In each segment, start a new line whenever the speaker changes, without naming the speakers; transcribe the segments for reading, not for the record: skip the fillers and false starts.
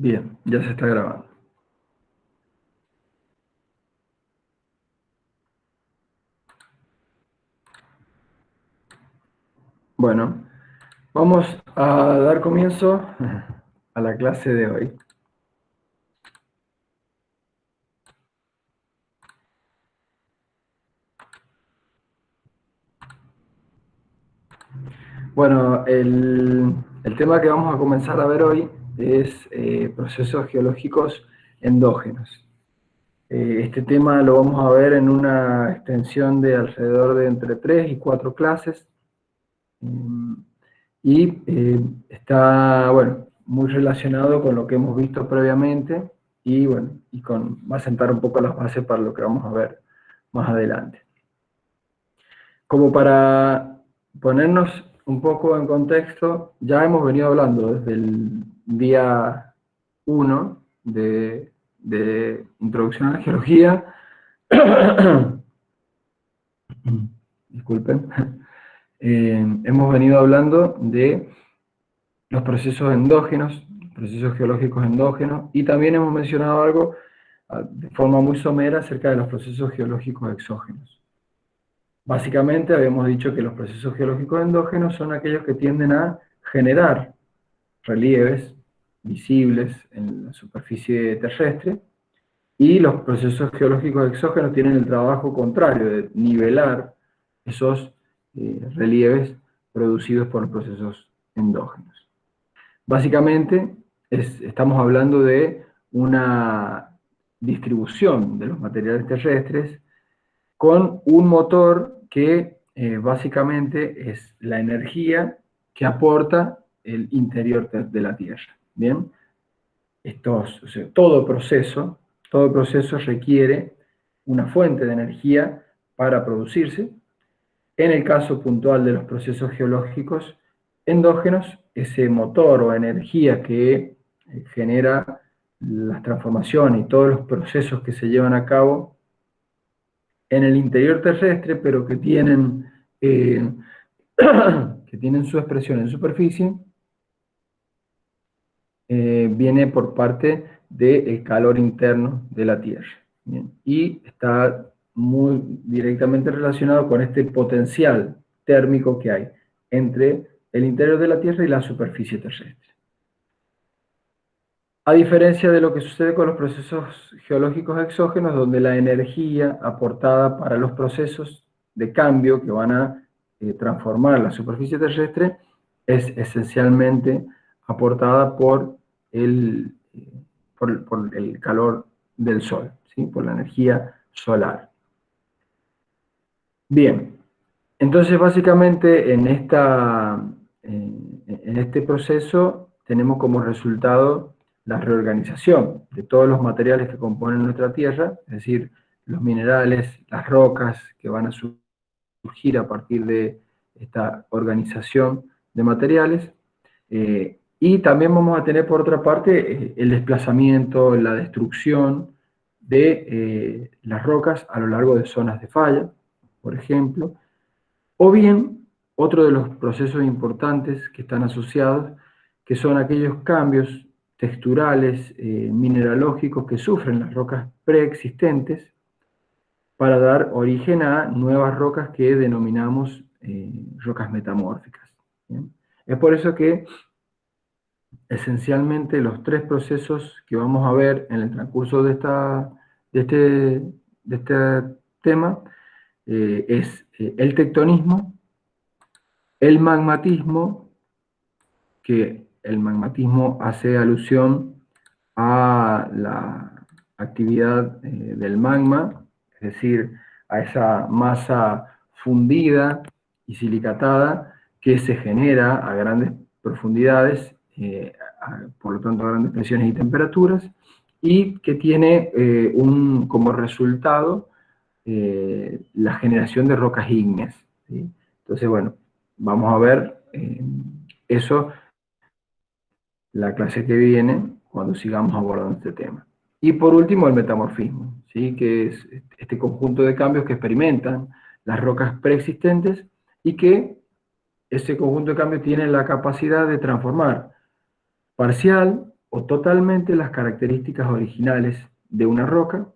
Bien, ya se está grabando. Bueno, vamos a dar comienzo a la clase de hoy. Bueno, el tema que vamos a comenzar a ver hoy es procesos geológicos endógenos. Este tema lo vamos a ver en una extensión de alrededor de entre 3 y 4 clases. Está, bueno, muy relacionado con lo que hemos visto previamente y, bueno, va a sentar un poco las bases para lo que vamos a ver más adelante. Como para ponernos un poco en contexto, ya hemos venido hablando desde el día 1 de Introducción a la Geología. Disculpen. Hemos venido hablando de los procesos endógenos, procesos geológicos endógenos, y también hemos mencionado algo de forma muy somera acerca de los procesos geológicos exógenos. Básicamente habíamos dicho que los procesos geológicos endógenos son aquellos que tienden a generar relieves visibles en la superficie terrestre, y los procesos geológicos exógenos tienen el trabajo contrario de nivelar esos relieves producidos por los procesos endógenos. Básicamente, estamos hablando de una distribución de los materiales terrestres con un motor que básicamente es la energía que aporta el interior de la Tierra. ¿Bien? O sea, todo proceso requiere una fuente de energía para producirse. En el caso puntual de los procesos geológicos endógenos, ese motor o energía que genera las transformaciones y todos los procesos que se llevan a cabo en el interior terrestre, pero que tienen su expresión en superficie, viene por parte del calor interno de la Tierra. ¿Bien? Y está muy directamente relacionado con este potencial térmico que hay entre el interior de la Tierra y la superficie terrestre. A diferencia de lo que sucede con los procesos geológicos exógenos, donde la energía aportada para los procesos de cambio que van a transformar la superficie terrestre es esencialmente aportada por el calor del Sol, ¿sí? Por la energía solar. Bien, entonces básicamente en este proceso tenemos como resultado la reorganización de todos los materiales que componen nuestra Tierra, es decir, los minerales, las rocas que van a surgir a partir de esta organización de materiales, y también vamos a tener por otra parte el desplazamiento, la destrucción de las rocas a lo largo de zonas de falla, por ejemplo, o bien otro de los procesos importantes que están asociados, que son aquellos cambios texturales, mineralógicos que sufren las rocas preexistentes para dar origen a nuevas rocas que denominamos rocas metamórficas. ¿Bien? Es por eso que esencialmente los tres procesos que vamos a ver en el transcurso de este tema es el tectonismo, el magmatismo, que el magmatismo hace alusión a la actividad del magma, es decir, a esa masa fundida y silicatada que se genera a grandes profundidades, por lo tanto a grandes presiones y temperaturas, y que tiene como resultado la generación de rocas ígneas, ¿sí? Entonces, bueno, vamos a ver eso la clase que viene, cuando sigamos abordando este tema. Y por último, el metamorfismo, ¿sí? Que es este conjunto de cambios que experimentan las rocas preexistentes y que ese conjunto de cambios tiene la capacidad de transformar parcial o totalmente las características originales de una roca,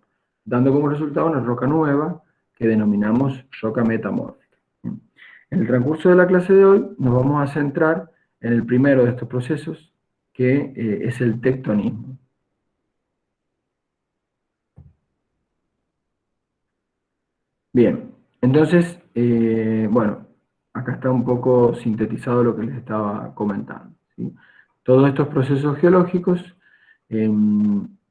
dando como resultado una roca nueva que denominamos roca metamórfica. En el transcurso de la clase de hoy nos vamos a centrar en el primero de estos procesos, que es el tectonismo. Bien, entonces, bueno, acá está un poco sintetizado lo que les estaba comentando, ¿sí? Todos estos procesos geológicos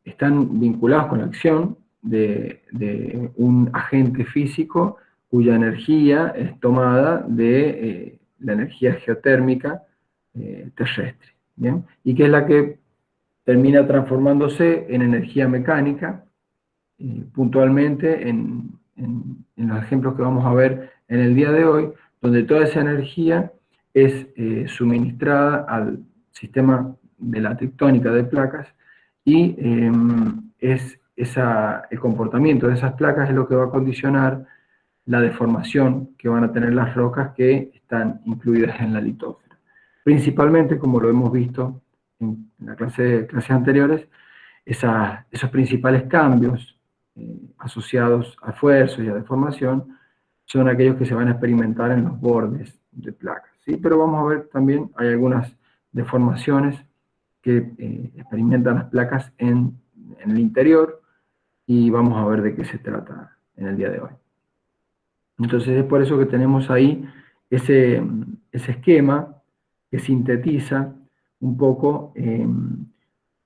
están vinculados con la acción de un agente físico cuya energía es tomada de la energía geotérmica terrestre, ¿bien? Y que es la que termina transformándose en energía mecánica, puntualmente en los ejemplos que vamos a ver en el día de hoy, donde toda esa energía es suministrada al sistema de la tectónica de placas y el comportamiento de esas placas es lo que va a condicionar la deformación que van a tener las rocas que están incluidas en la litósfera. Principalmente, como lo hemos visto en las clases anteriores, esos principales cambios asociados a esfuerzo y a deformación son aquellos que se van a experimentar en los bordes de placas, ¿sí? Pero vamos a ver también, hay algunas deformaciones que experimentan las placas en el interior, y vamos a ver de qué se trata en el día de hoy. Entonces es por eso que tenemos ahí ese esquema que sintetiza un poco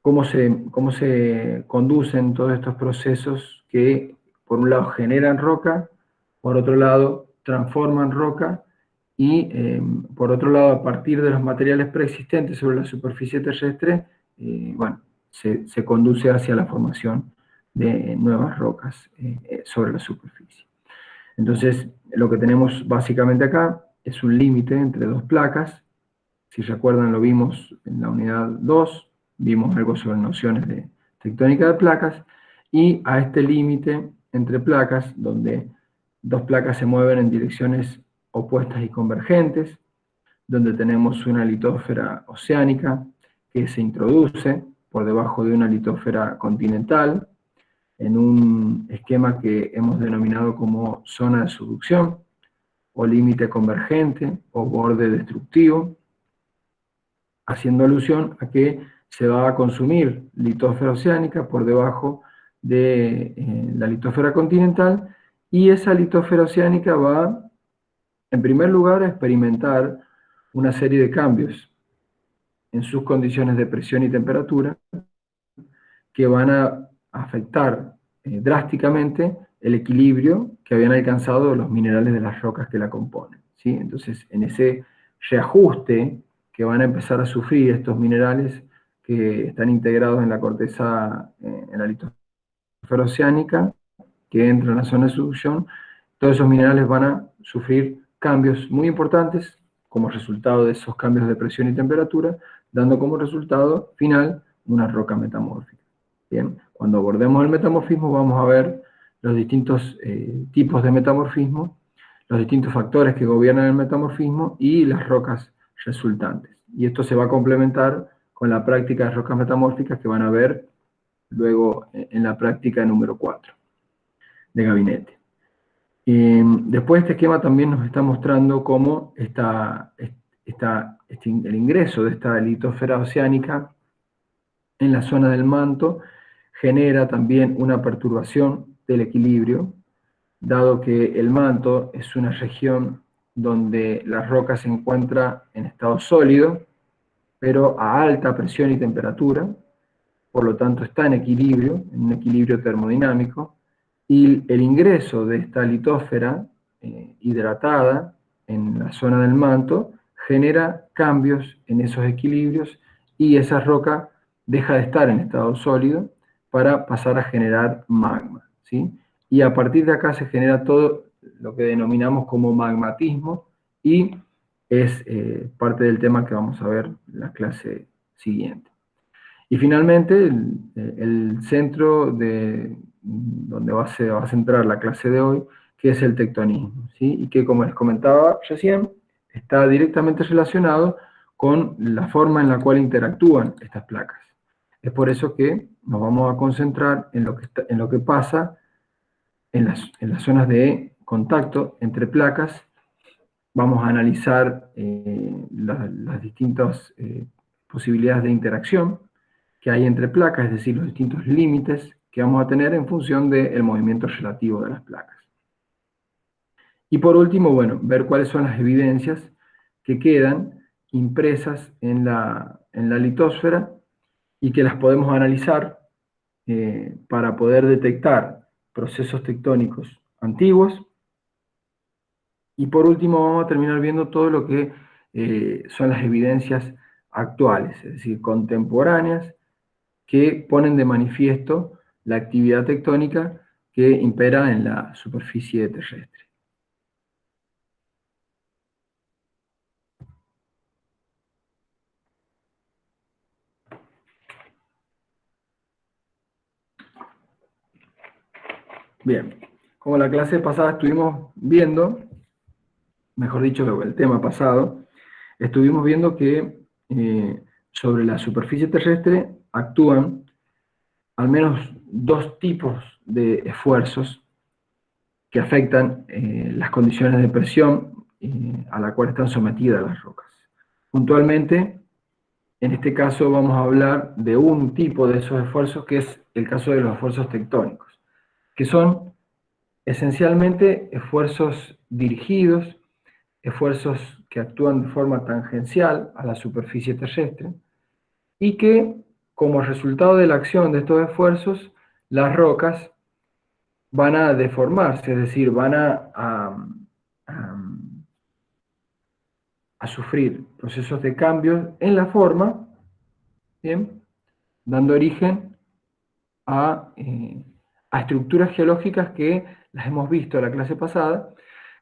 cómo se conducen todos estos procesos que, por un lado, generan roca, por otro lado, transforman roca, y por otro lado, a partir de los materiales preexistentes sobre la superficie terrestre, bueno, se conduce hacia la formación de nuevas rocas sobre la superficie. Entonces, lo que tenemos básicamente acá es un límite entre dos placas. Si recuerdan, lo vimos en la unidad 2, vimos algo sobre nociones de tectónica de placas, y a este límite entre placas, donde dos placas se mueven en direcciones opuestas y convergentes, donde tenemos una litósfera oceánica que se introduce por debajo de una litósfera continental, en un esquema que hemos denominado como zona de subducción, o límite convergente, o borde destructivo, haciendo alusión a que se va a consumir litósfera oceánica por debajo de la litósfera continental, y esa litósfera oceánica va, en primer lugar, a experimentar una serie de cambios en sus condiciones de presión y temperatura que van a afectar drásticamente el equilibrio que habían alcanzado los minerales de las rocas que la componen, ¿sí? Entonces, en ese reajuste que van a empezar a sufrir estos minerales que están integrados en la corteza, en la litosfera oceánica, que entra en la zona de subducción, todos esos minerales van a sufrir cambios muy importantes como resultado de esos cambios de presión y temperatura, dando como resultado final una roca metamórfica. Bien, cuando abordemos el metamorfismo vamos a ver los distintos tipos de metamorfismo, los distintos factores que gobiernan el metamorfismo y las rocas resultantes. Y esto se va a complementar con la práctica de rocas metamórficas que van a ver luego en la práctica número 4 de gabinete. Después este esquema también nos está mostrando cómo el ingreso de esta litósfera oceánica en la zona del manto genera también una perturbación del equilibrio, dado que el manto es una región donde la roca se encuentra en estado sólido, pero a alta presión y temperatura, por lo tanto está en equilibrio, en un equilibrio termodinámico, y el ingreso de esta litósfera hidratada en la zona del manto genera cambios en esos equilibrios, y esa roca deja de estar en estado sólido para pasar a generar magma, ¿sí? Y a partir de acá se genera todo lo que denominamos como magmatismo, y es parte del tema que vamos a ver en la clase siguiente. Y finalmente, el centro donde se va a centrar la clase de hoy, que es el tectonismo, ¿sí? Y que, como les comentaba recién, está directamente relacionado con la forma en la cual interactúan estas placas. Es por eso que nos vamos a concentrar en lo que pasa en las zonas de contacto entre placas. Vamos a analizar las distintas posibilidades de interacción que hay entre placas, es decir, los distintos límites que vamos a tener en función del movimiento relativo de las placas. Y por último, bueno, ver cuáles son las evidencias que quedan impresas en la litosfera y que las podemos analizar para poder detectar procesos tectónicos antiguos. Y por último vamos a terminar viendo todo lo que son las evidencias actuales, es decir, contemporáneas, que ponen de manifiesto la actividad tectónica que impera en la superficie terrestre. Bien, como la clase pasada estuvimos viendo, mejor dicho, el tema pasado, estuvimos viendo que sobre la superficie terrestre actúan al menos dos tipos de esfuerzos que afectan las condiciones de presión a la cual están sometidas las rocas. Puntualmente, en este caso vamos a hablar de un tipo de esos esfuerzos, que es el caso de los esfuerzos tectónicos, que son esencialmente esfuerzos dirigidos, esfuerzos que actúan de forma tangencial a la superficie terrestre, y que, como resultado de la acción de estos esfuerzos, las rocas van a deformarse, es decir, van a sufrir procesos de cambio en la forma, ¿bien? Dando origen a estructuras geológicas que las hemos visto en la clase pasada,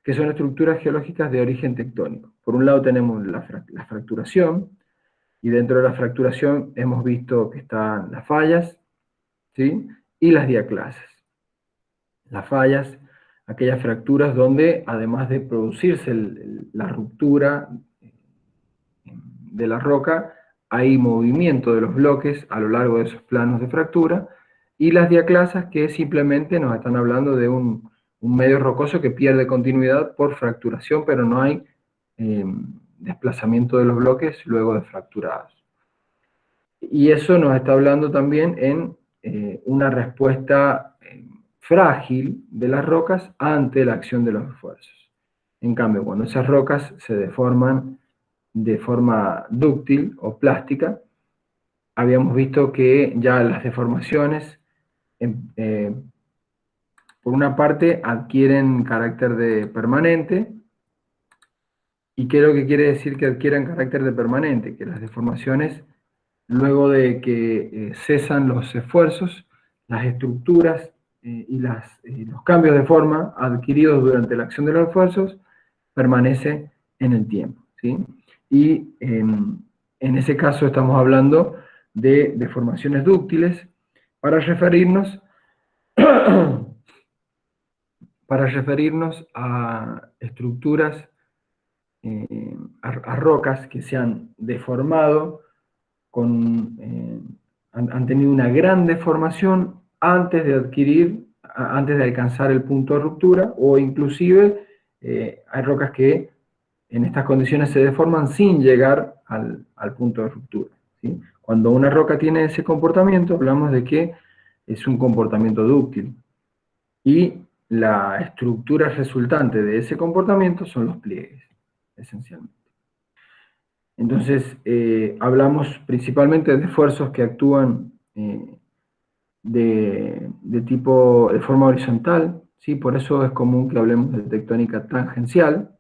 que son estructuras geológicas de origen tectónico. Por un lado tenemos la fracturación, y dentro de la fracturación hemos visto que están las fallas, ¿sí? Y las diaclasas. Las fallas, aquellas fracturas donde, además de producirse la ruptura de la roca, hay movimiento de los bloques a lo largo de esos planos de fractura, y las diaclasas, que simplemente nos están hablando de un medio rocoso que pierde continuidad por fracturación, pero no hay desplazamiento de los bloques luego de fracturados. Y eso nos está hablando también en una respuesta frágil de las rocas ante la acción de los esfuerzos. En cambio, cuando esas rocas se deforman de forma dúctil o plástica, habíamos visto que ya las deformaciones, por una parte, adquieren carácter de permanente. ¿Y qué es lo que quiere decir que adquieran carácter de permanente? Que las deformaciones, luego de que cesan los esfuerzos, las estructuras y los cambios de forma adquiridos durante la acción de los esfuerzos permanecen en el tiempo, ¿sí? Y en ese caso estamos hablando de deformaciones dúctiles para referirnos a estructuras, a rocas que se han deformado, han tenido una gran deformación antes de alcanzar el punto de ruptura, o inclusive hay rocas que en estas condiciones se deforman sin llegar al punto de ruptura, ¿sí? Cuando una roca tiene ese comportamiento, hablamos de que es un comportamiento dúctil, y la estructura resultante de ese comportamiento son los pliegues, esencialmente. Entonces, hablamos principalmente de esfuerzos que actúan de forma horizontal, ¿sí? Por eso es común que hablemos de tectónica tangencial,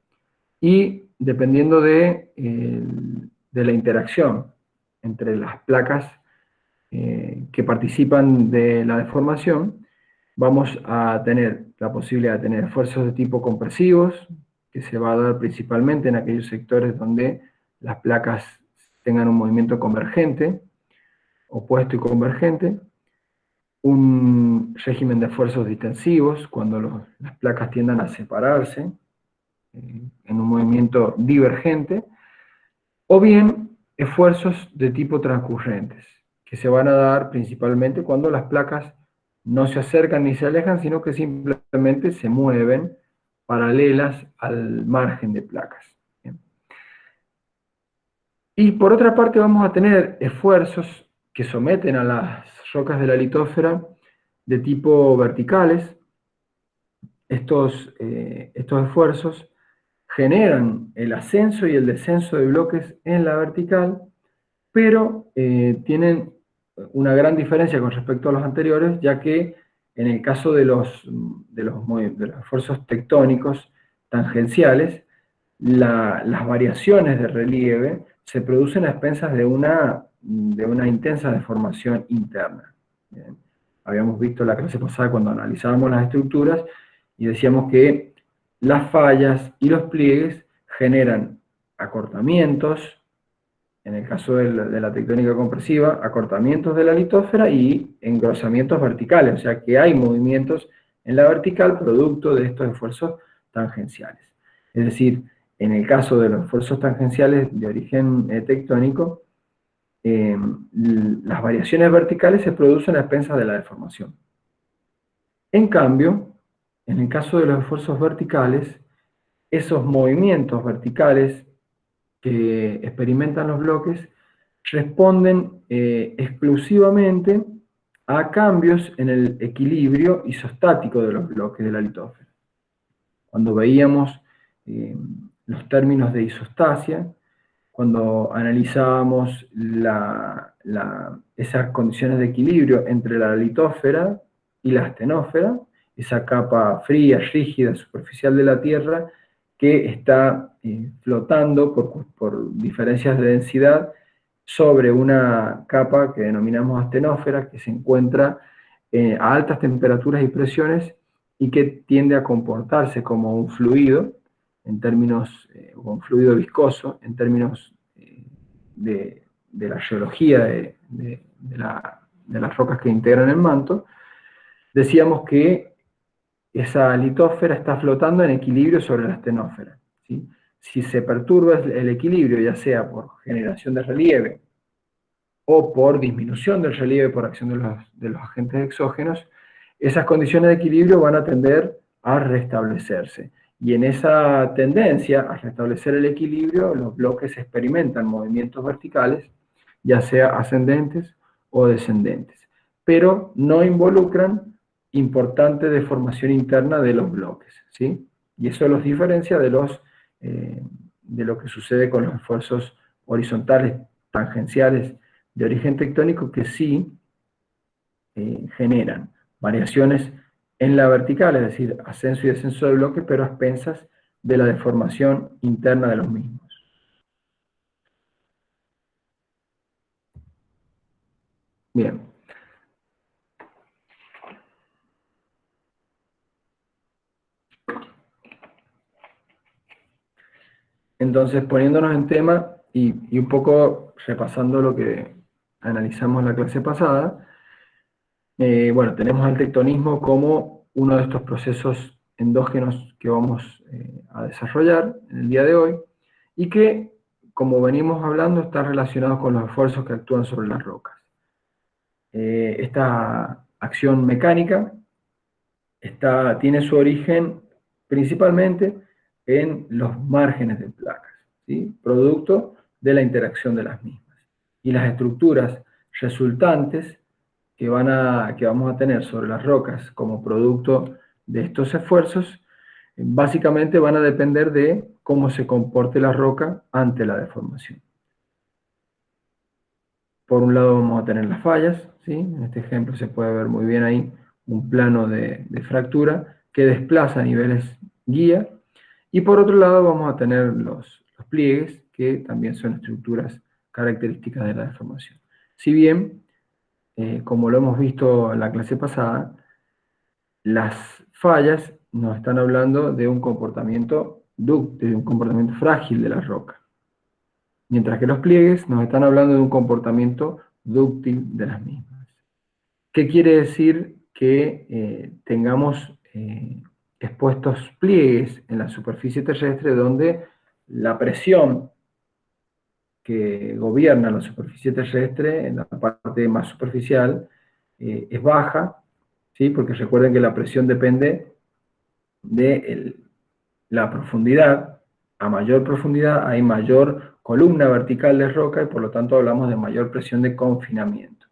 y dependiendo de la interacción entre las placas que participan de la deformación, vamos a tener la posibilidad de tener esfuerzos de tipo compresivos, que se va a dar principalmente en aquellos sectores donde las placas tengan un movimiento convergente, opuesto y convergente, un régimen de esfuerzos distensivos, cuando las placas tiendan a separarse en un movimiento divergente, o bien esfuerzos de tipo transcurrentes, que se van a dar principalmente cuando las placas no se acercan ni se alejan, sino que simplemente se mueven paralelas al margen de placas. Bien. Y por otra parte vamos a tener esfuerzos que someten a las rocas de la litósfera de tipo verticales. Estos esfuerzos generan el ascenso y el descenso de bloques en la vertical, pero tienen una gran diferencia con respecto a los anteriores, ya que en el caso de los esfuerzos tectónicos tangenciales, las variaciones de relieve se producen a expensas de una intensa deformación interna. Bien. Habíamos visto la clase pasada cuando analizábamos las estructuras y decíamos que las fallas y los pliegues generan acortamientos, en el caso de la tectónica compresiva, acortamientos de la litósfera y engrosamientos verticales, o sea que hay movimientos en la vertical producto de estos esfuerzos tangenciales. Es decir, en el caso de los esfuerzos tangenciales de origen tectónico, las variaciones verticales se producen a expensas de la deformación. En cambio, en el caso de los esfuerzos verticales, esos movimientos verticales que experimentan los bloques responden exclusivamente a cambios en el equilibrio isostático de los bloques de la litósfera. Cuando veíamos los términos de isostasia, cuando analizábamos esas condiciones de equilibrio entre la litósfera y la astenósfera, esa capa fría, rígida, superficial de la Tierra, que está flotando por diferencias de densidad sobre una capa que denominamos astenósfera, que se encuentra a altas temperaturas y presiones y que tiende a comportarse como un fluido, en términos, o un fluido viscoso, en términos de la geología de las rocas que integran el manto. Decíamos que esa litósfera está flotando en equilibrio sobre la astenósfera, ¿sí? Si se perturba el equilibrio, ya sea por generación de relieve o por disminución del relieve por acción de los agentes exógenos, esas condiciones de equilibrio van a tender a restablecerse. Y en esa tendencia a restablecer el equilibrio, los bloques experimentan movimientos verticales, ya sea ascendentes o descendentes, pero no involucran importante deformación interna de los bloques, ¿sí? Y eso los diferencia de lo que sucede con los esfuerzos horizontales tangenciales de origen tectónico, que sí generan variaciones en la vertical, es decir, ascenso y descenso de bloques, pero a expensas de la deformación interna de los mismos. Bien. Entonces, poniéndonos en tema y un poco repasando lo que analizamos en la clase pasada, bueno, tenemos al tectonismo como uno de estos procesos endógenos que vamos a desarrollar en el día de hoy, y que, como venimos hablando, está relacionado con los esfuerzos que actúan sobre las rocas. Esta acción mecánica tiene su origen principalmente en los márgenes de placas, ¿sí? Producto de la interacción de las mismas. Y las estructuras resultantes que vamos a tener sobre las rocas como producto de estos esfuerzos, básicamente van a depender de cómo se comporte la roca ante la deformación. Por un lado vamos a tener las fallas, ¿sí? En este ejemplo se puede ver muy bien ahí un plano de fractura que desplaza niveles guía, y por otro lado vamos a tener los pliegues, que también son estructuras características de la deformación. Si bien, como lo hemos visto en la clase pasada, las fallas nos están hablando de un comportamiento dúctil, de un comportamiento frágil de la roca, mientras que los pliegues nos están hablando de un comportamiento dúctil de las mismas. ¿Qué quiere decir que tengamos expuestos pliegues en la superficie terrestre donde la presión que gobierna la superficie terrestre, en la parte más superficial, es baja, ¿sí? Porque recuerden que la presión depende de la profundidad. A mayor profundidad hay mayor columna vertical de roca y por lo tanto hablamos de mayor presión de confinamiento.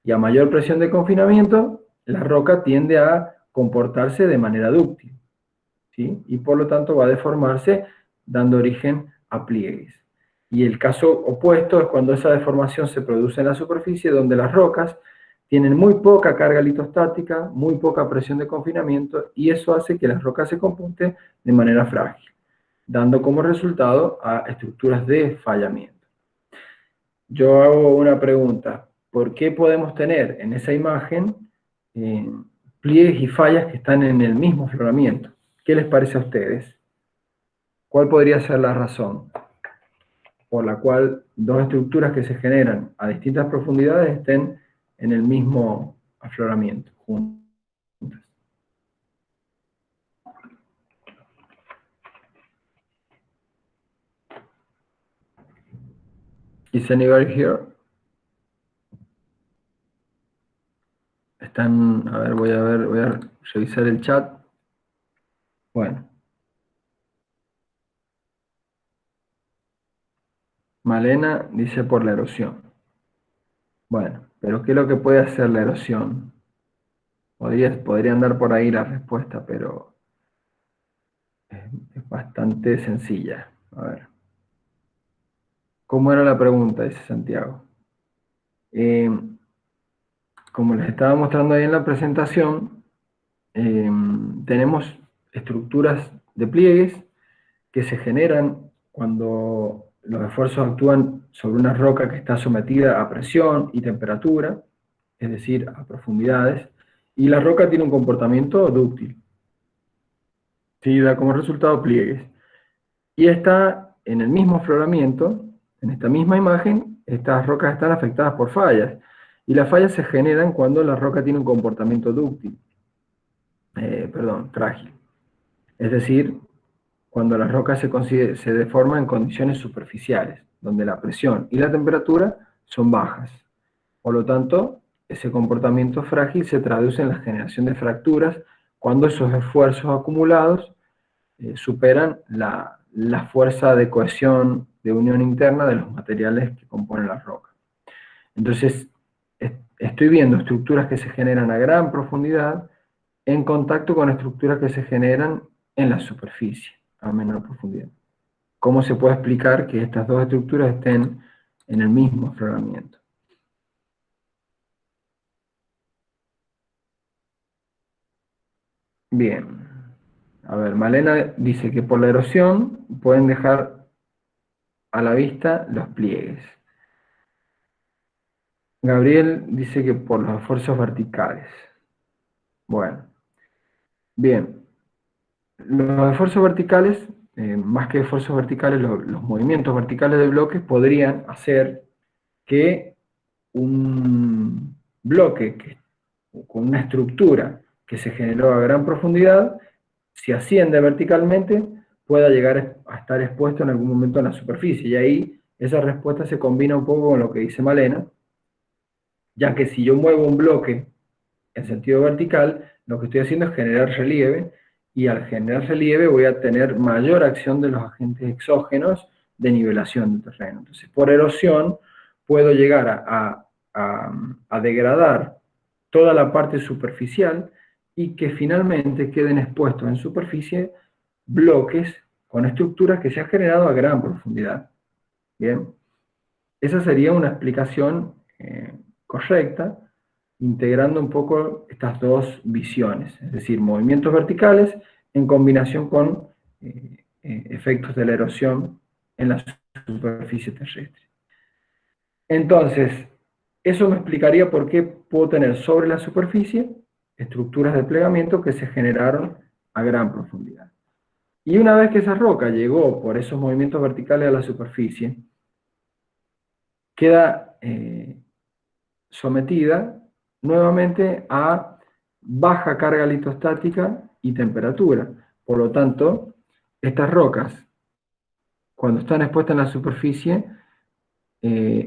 Y a mayor presión de confinamiento, la roca tiende a comportarse de manera dúctil, ¿sí? Y por lo tanto va a deformarse dando origen a pliegues. Y el caso opuesto es cuando esa deformación se produce en la superficie, donde las rocas tienen muy poca carga litostática, muy poca presión de confinamiento, y eso hace que las rocas se comporten de manera frágil, dando como resultado a estructuras de fallamiento. Yo hago una pregunta: ¿por qué podemos tener en esa imagen pliegues y fallas que están en el mismo afloramiento? ¿Qué les parece a ustedes? ¿Cuál podría ser la razón por la cual dos estructuras que se generan a distintas profundidades estén en el mismo afloramiento, juntas? Is anybody here? Están, a ver, voy a revisar el chat. Bueno. Malena dice por la erosión. Bueno, pero ¿qué es lo que puede hacer la erosión? Podría andar por ahí la respuesta, pero es bastante sencilla. A ver. ¿Cómo era la pregunta? Dice Santiago. Como les estaba mostrando ahí en la presentación, tenemos estructuras de pliegues que se generan cuando los esfuerzos actúan sobre una roca que está sometida a presión y temperatura, es decir, a profundidades, y la roca tiene un comportamiento dúctil. Sí, da como resultado pliegues. Y está en el mismo afloramiento, en esta misma imagen, estas rocas están afectadas por fallas. Y las fallas se generan cuando la roca tiene un comportamiento dúctil. Frágil. Es decir, cuando la roca se deforma en condiciones superficiales, donde la presión y la temperatura son bajas. Por lo tanto, ese comportamiento frágil se traduce en la generación de fracturas cuando esos esfuerzos acumulados superan la fuerza de cohesión, de unión interna de los materiales que componen la roca. Entonces, estoy viendo estructuras que se generan a gran profundidad en contacto con estructuras que se generan en la superficie, a menor profundidad. ¿Cómo se puede explicar que estas dos estructuras estén en el mismo afloramiento? Bien. A ver, Malena dice que por la erosión pueden dejar a la vista los pliegues. Gabriel dice que por los esfuerzos verticales. Bueno, bien. Los esfuerzos verticales, más que esfuerzos verticales, los movimientos verticales de bloques podrían hacer que un bloque con una estructura que se generó a gran profundidad, si asciende verticalmente, pueda llegar a estar expuesto en algún momento en la superficie. Y ahí esa respuesta se combina un poco con lo que dice Malena, ya que si yo muevo un bloque en sentido vertical, lo que estoy haciendo es generar relieve, y al generar relieve voy a tener mayor acción de los agentes exógenos de nivelación del terreno. Entonces, por erosión, puedo llegar a degradar toda la parte superficial y que finalmente queden expuestos en superficie bloques con estructuras que se han generado a gran profundidad. Bien, esa sería una explicación correcta, integrando un poco estas dos visiones, es decir, movimientos verticales en combinación con efectos de la erosión en la superficie terrestre. Entonces, eso me explicaría por qué puedo tener sobre la superficie estructuras de plegamiento que se generaron a gran profundidad. Y una vez que esa roca llegó por esos movimientos verticales a la superficie, queda sometida nuevamente a baja carga litostática y temperatura. Por lo tanto, estas rocas, cuando están expuestas en la superficie,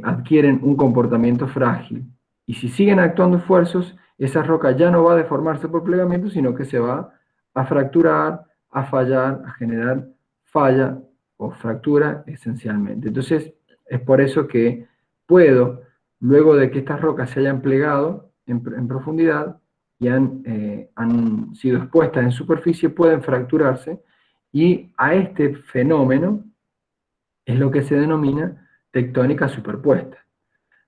adquieren un comportamiento frágil. Y si siguen actuando esfuerzos, esa roca ya no va a deformarse por plegamiento, sino que se va a fracturar, a fallar, a generar falla o fractura esencialmente. Entonces, es por eso que puedo, luego de que estas rocas se hayan plegado en profundidad y han sido expuestas en superficie, pueden fracturarse, y a este fenómeno es lo que se denomina tectónica superpuesta,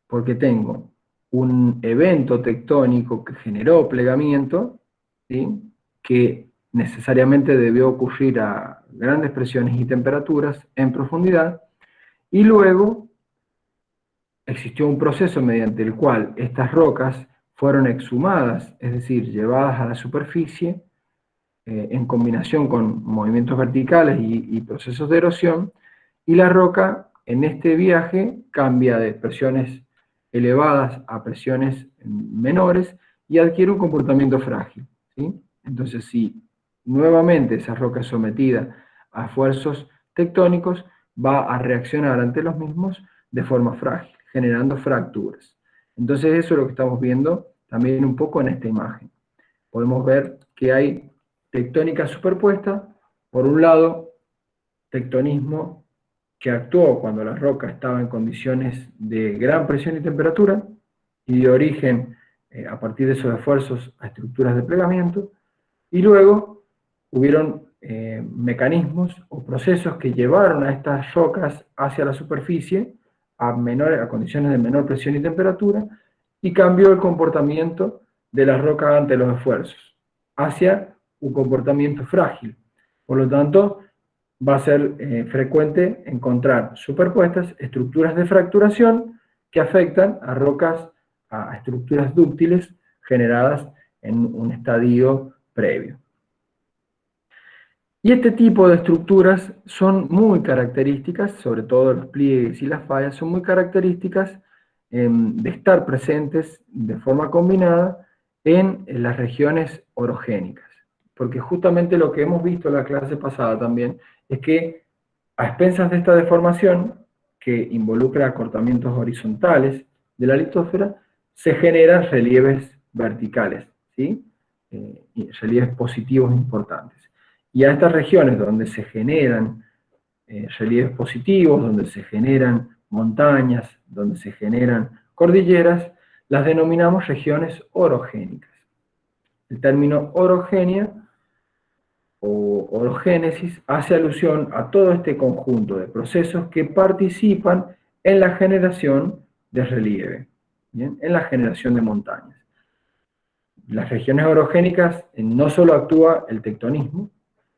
porque tengo un evento tectónico que generó plegamiento, ¿sí?, que necesariamente debió ocurrir a grandes presiones y temperaturas en profundidad, y luego existió un proceso mediante el cual estas rocas fueron exhumadas, es decir, llevadas a la superficie, en combinación con movimientos verticales y procesos de erosión, y la roca en este viaje cambia de presiones elevadas a presiones menores y adquiere un comportamiento frágil, ¿sí? Entonces, si nuevamente esa roca es sometida a esfuerzos tectónicos, va a reaccionar ante los mismos de forma frágil, generando fracturas. Entonces, eso es lo que estamos viendo también un poco en esta imagen. Podemos ver que hay tectónica superpuesta, por un lado, tectonismo que actuó cuando la roca estaba en condiciones de gran presión y temperatura, y dio origen, a partir de esos esfuerzos, a estructuras de plegamiento, y luego hubieron mecanismos o procesos que llevaron a estas rocas hacia la superficie a condiciones de menor presión y temperatura, y cambió el comportamiento de la roca ante los esfuerzos hacia un comportamiento frágil. Por lo tanto, va a ser frecuente encontrar superpuestas estructuras de fracturación que afectan a rocas, a estructuras dúctiles generadas en un estadio previo. Y este tipo de estructuras son muy características, sobre todo los pliegues y las fallas, son muy características de estar presentes de forma combinada en las regiones orogénicas. Porque justamente lo que hemos visto en la clase pasada también es que, a expensas de esta deformación, que involucra acortamientos horizontales de la litósfera, se generan relieves verticales, ¿sí? Y relieves positivos importantes. Y a estas regiones donde se generan relieves positivos, donde se generan montañas, donde se generan cordilleras, las denominamos regiones orogénicas. El término orogenia o orogénesis hace alusión a todo este conjunto de procesos que participan en la generación de relieve, ¿bien?, en la generación de montañas. Las regiones orogénicas no solo actúa el tectonismo,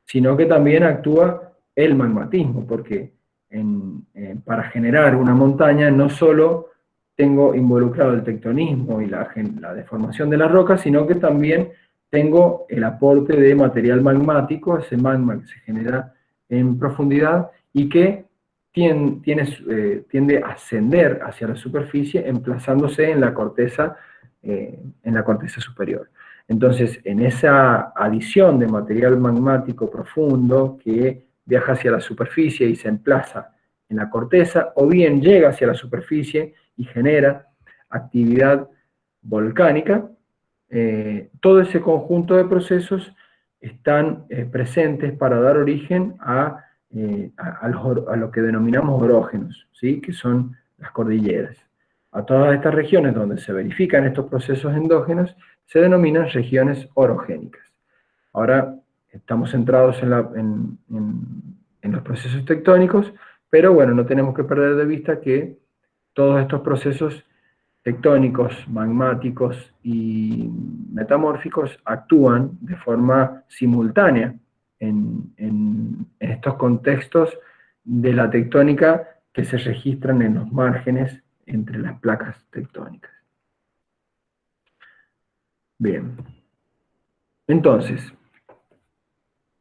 sino que también actúa el magmatismo, porque para generar una montaña no solo tengo involucrado el tectonismo y la deformación de la roca, sino que también tengo el aporte de material magmático, ese magma que se genera en profundidad y que tiende a ascender hacia la superficie, emplazándose en la corteza superior. Entonces, en esa adición de material magmático profundo que viaja hacia la superficie y se emplaza en la corteza, o bien llega hacia la superficie y genera actividad volcánica, todo ese conjunto de procesos están presentes para dar origen a lo que denominamos orógenos, ¿sí?, que son las cordilleras. A todas estas regiones donde se verifican estos procesos endógenos se denominan regiones orogénicas. Ahora estamos centrados en los procesos tectónicos, pero bueno, no tenemos que perder de vista que todos estos procesos tectónicos, magmáticos y metamórficos actúan de forma simultánea en estos contextos de la tectónica que se registran en los márgenes entre las placas tectónicas. Bien. Entonces,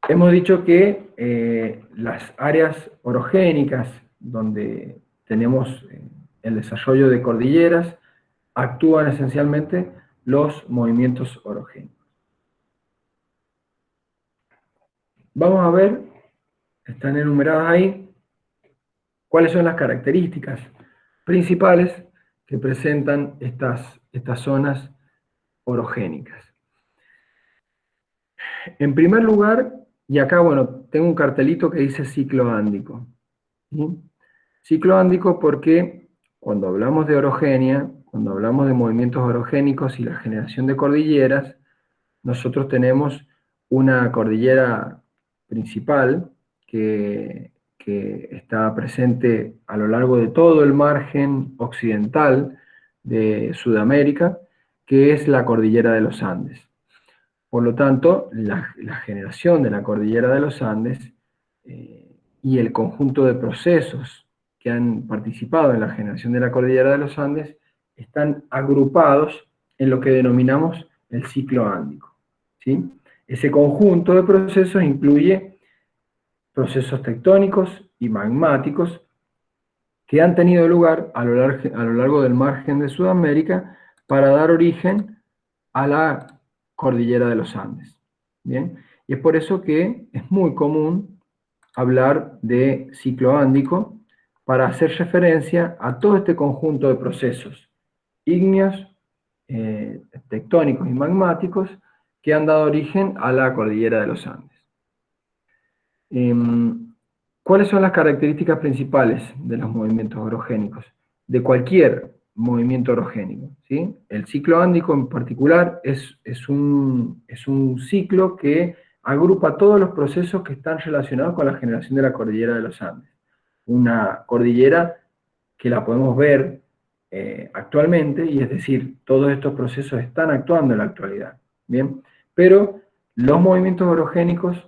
hemos dicho que las áreas orogénicas, donde tenemos el desarrollo de cordilleras, actúan esencialmente los movimientos orogénicos. Vamos a ver, están enumeradas ahí, cuáles son las características principales que presentan estas zonas orogénicas. En primer lugar, y acá, bueno, tengo un cartelito que dice ciclo ándico. ¿Sí? Ciclo ándico porque cuando hablamos de orogenia, cuando hablamos de movimientos orogénicos y la generación de cordilleras, nosotros tenemos una cordillera principal que está presente a lo largo de todo el margen occidental de Sudamérica, que es la cordillera de los Andes. Por lo tanto, la generación de la cordillera de los Andes y el conjunto de procesos que han participado en la generación de la cordillera de los Andes están agrupados en lo que denominamos el ciclo ándico. ¿Sí? Ese conjunto de procesos incluye procesos tectónicos y magmáticos que han tenido lugar a lo largo del margen de Sudamérica para dar origen a la cordillera de los Andes. ¿Bien? Y es por eso que es muy común hablar de ciclo ándico para hacer referencia a todo este conjunto de procesos ígneos, tectónicos y magmáticos que han dado origen a la cordillera de los Andes. ¿Cuáles son las características principales de los movimientos orogénicos? De cualquier movimiento orogénico, ¿sí? El ciclo ándico en particular es un ciclo que agrupa todos los procesos que están relacionados con la generación de la cordillera de los Andes. Una cordillera que la podemos ver actualmente, y es decir, todos estos procesos están actuando en la actualidad. ¿Bien? Pero los movimientos orogénicos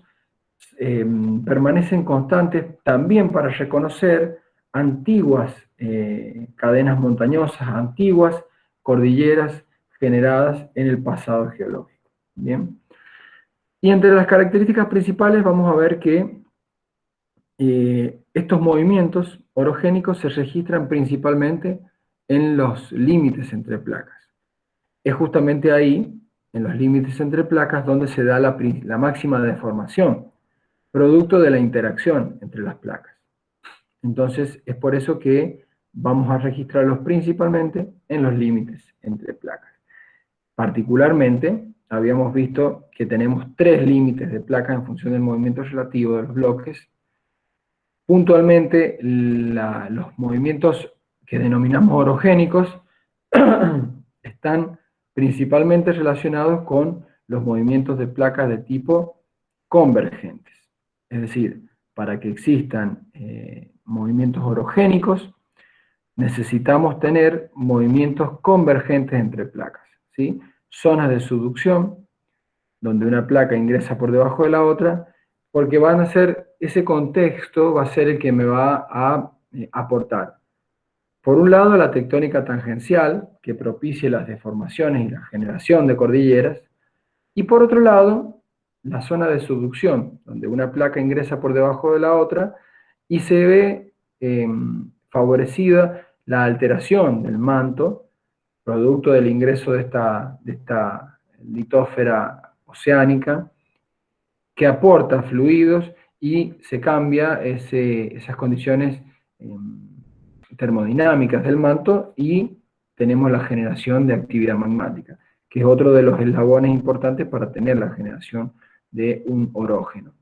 permanecen constantes también para reconocer antiguas cadenas montañosas, antiguas cordilleras generadas en el pasado geológico. ¿Bien? Y entre las características principales vamos a ver que estos movimientos orogénicos se registran principalmente en los límites entre placas. Es justamente ahí, en los límites entre placas, donde se da la máxima deformación, producto de la interacción entre las placas. Entonces, es por eso que vamos a registrarlos principalmente en los límites entre placas. Particularmente, habíamos visto que tenemos 3 límites de placas en función del movimiento relativo de los bloques. Puntualmente, los movimientos que denominamos orogénicos están principalmente relacionados con los movimientos de placas de tipo convergentes. Es decir, para que existan movimientos orogénicos, necesitamos tener movimientos convergentes entre placas, ¿sí? Zonas de subducción, donde una placa ingresa por debajo de la otra, porque van a ser, ese contexto va a ser el que me va a aportar. Por un lado, la tectónica tangencial, que propicie las deformaciones y la generación de cordilleras, y por otro lado, la zona de subducción, donde una placa ingresa por debajo de la otra y se ve favorecida la alteración del manto, producto del ingreso de esta litósfera oceánica, que aporta fluidos y se cambia esas condiciones termodinámicas del manto y tenemos la generación de actividad magmática, que es otro de los eslabones importantes para tener la generación de un orógeno.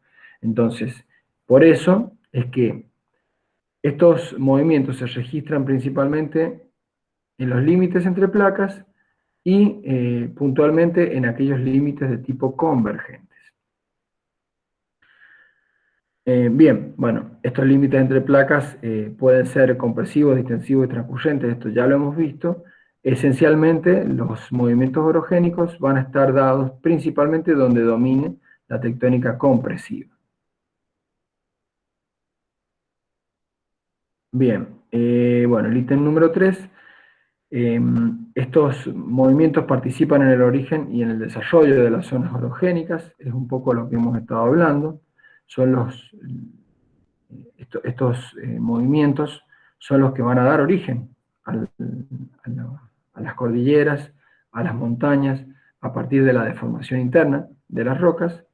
Entonces, por eso es que estos movimientos se registran principalmente en los límites entre placas y puntualmente en aquellos límites de tipo convergentes. Bien, bueno, estos límites entre placas pueden ser compresivos, distensivos y transcurrentes, esto ya lo hemos visto. Esencialmente, los movimientos orogénicos van a estar dados principalmente donde domine la tectónica compresiva. Bien, bueno, el ítem número 3. Estos movimientos participan en el origen y en el desarrollo de las zonas orogénicas, es un poco lo que hemos estado hablando. Son estos movimientos son los que van a dar origen a las cordilleras, a las montañas, a partir de la deformación interna de las rocas.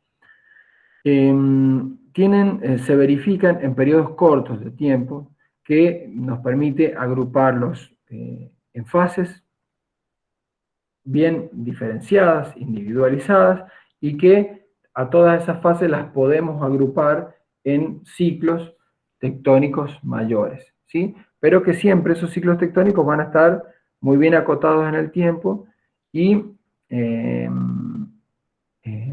Se verifican en periodos cortos de tiempo que nos permite agruparlos en fases bien diferenciadas, individualizadas, y que a todas esas fases las podemos agrupar en ciclos tectónicos mayores, ¿sí? Pero que siempre esos ciclos tectónicos van a estar muy bien acotados en el tiempo y,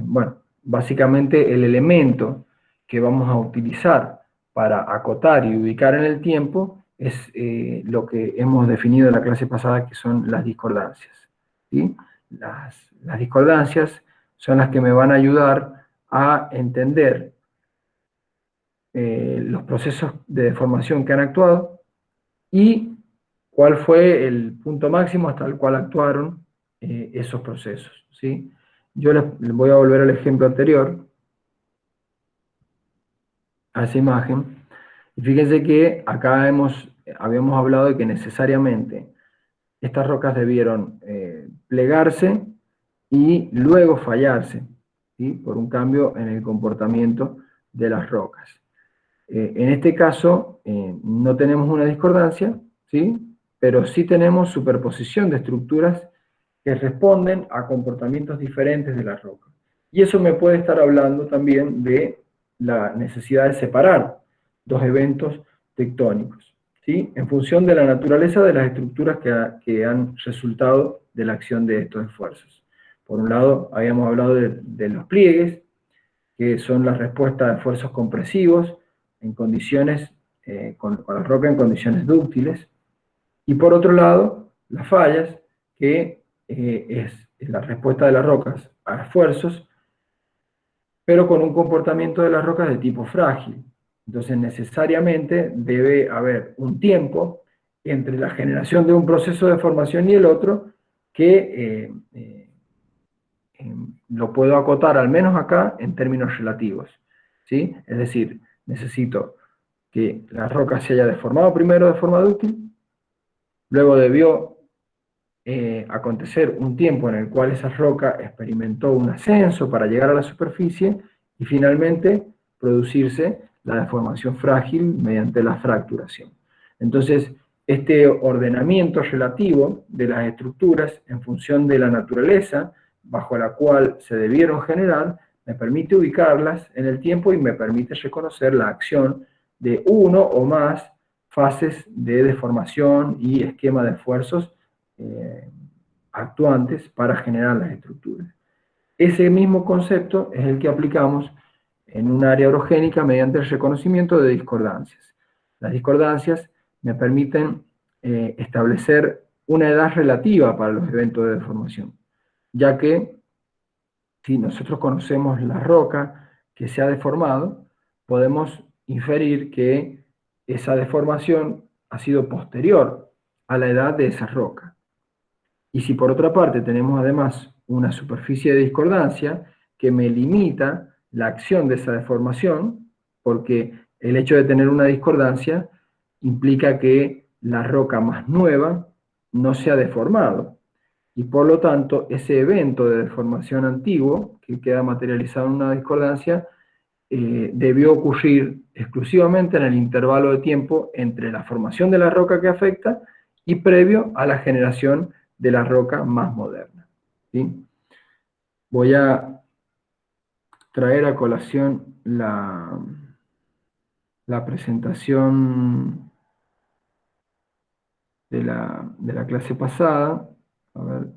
bueno, básicamente el elemento que vamos a utilizar para acotar y ubicar en el tiempo es lo que hemos definido en la clase pasada, que son las discordancias, ¿sí? Las discordancias son las que me van a ayudar a entender los procesos de deformación que han actuado y cuál fue el punto máximo hasta el cual actuaron esos procesos, ¿sí? Yo les voy a volver al ejemplo anterior, a esa imagen, y fíjense que acá habíamos hablado de que necesariamente estas rocas debieron plegarse y luego fallarse, ¿sí? Por un cambio en el comportamiento de las rocas. En este caso, no tenemos una discordancia, ¿sí? Pero sí tenemos superposición de estructuras que responden a comportamientos diferentes de la roca. Y eso me puede estar hablando también de la necesidad de separar dos eventos tectónicos, ¿sí? En función de la naturaleza de las estructuras que han resultado de la acción de estos esfuerzos. Por un lado, habíamos hablado de los pliegues, que son la respuesta de esfuerzos compresivos en condiciones, con la roca en condiciones dúctiles, y por otro lado, las fallas, que es la respuesta de las rocas a esfuerzos, pero con un comportamiento de las rocas de tipo frágil. Entonces, necesariamente debe haber un tiempo entre la generación de un proceso de formación y el otro que lo puedo acotar, al menos acá, en términos relativos, ¿sí? Es decir, necesito que la roca se haya deformado primero de forma dúctil, luego debió acontecer un tiempo en el cual esa roca experimentó un ascenso para llegar a la superficie y finalmente producirse la deformación frágil mediante la fracturación. Entonces, este ordenamiento relativo de las estructuras en función de la naturaleza bajo la cual se debieron generar, me permite ubicarlas en el tiempo y me permite reconocer la acción de uno o más fases de deformación y esquema de esfuerzos actuantes para generar las estructuras. Ese mismo concepto es el que aplicamos en un área orogénica mediante el reconocimiento de discordancias. Las discordancias me permiten establecer una edad relativa para los eventos de deformación, ya que si nosotros conocemos la roca que se ha deformado, podemos inferir que esa deformación ha sido posterior a la edad de esa roca. Y si por otra parte tenemos además una superficie de discordancia que me limita la acción de esa deformación, porque el hecho de tener una discordancia implica que la roca más nueva no se ha deformado. Y por lo tanto, ese evento de deformación antiguo, que queda materializado en una discordancia, debió ocurrir exclusivamente en el intervalo de tiempo entre la formación de la roca que afecta y previo a la generación de la roca más moderna, ¿sí? Voy a traer a colación la presentación de la clase pasada. A ver,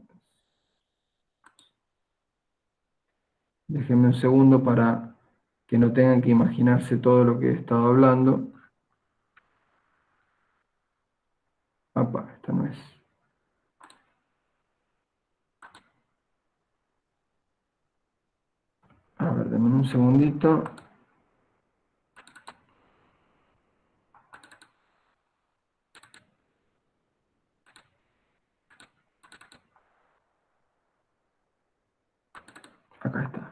déjenme un segundo para que no tengan que imaginarse todo lo que he estado hablando. Esta no es. A ver, denme un segundito. Acá está.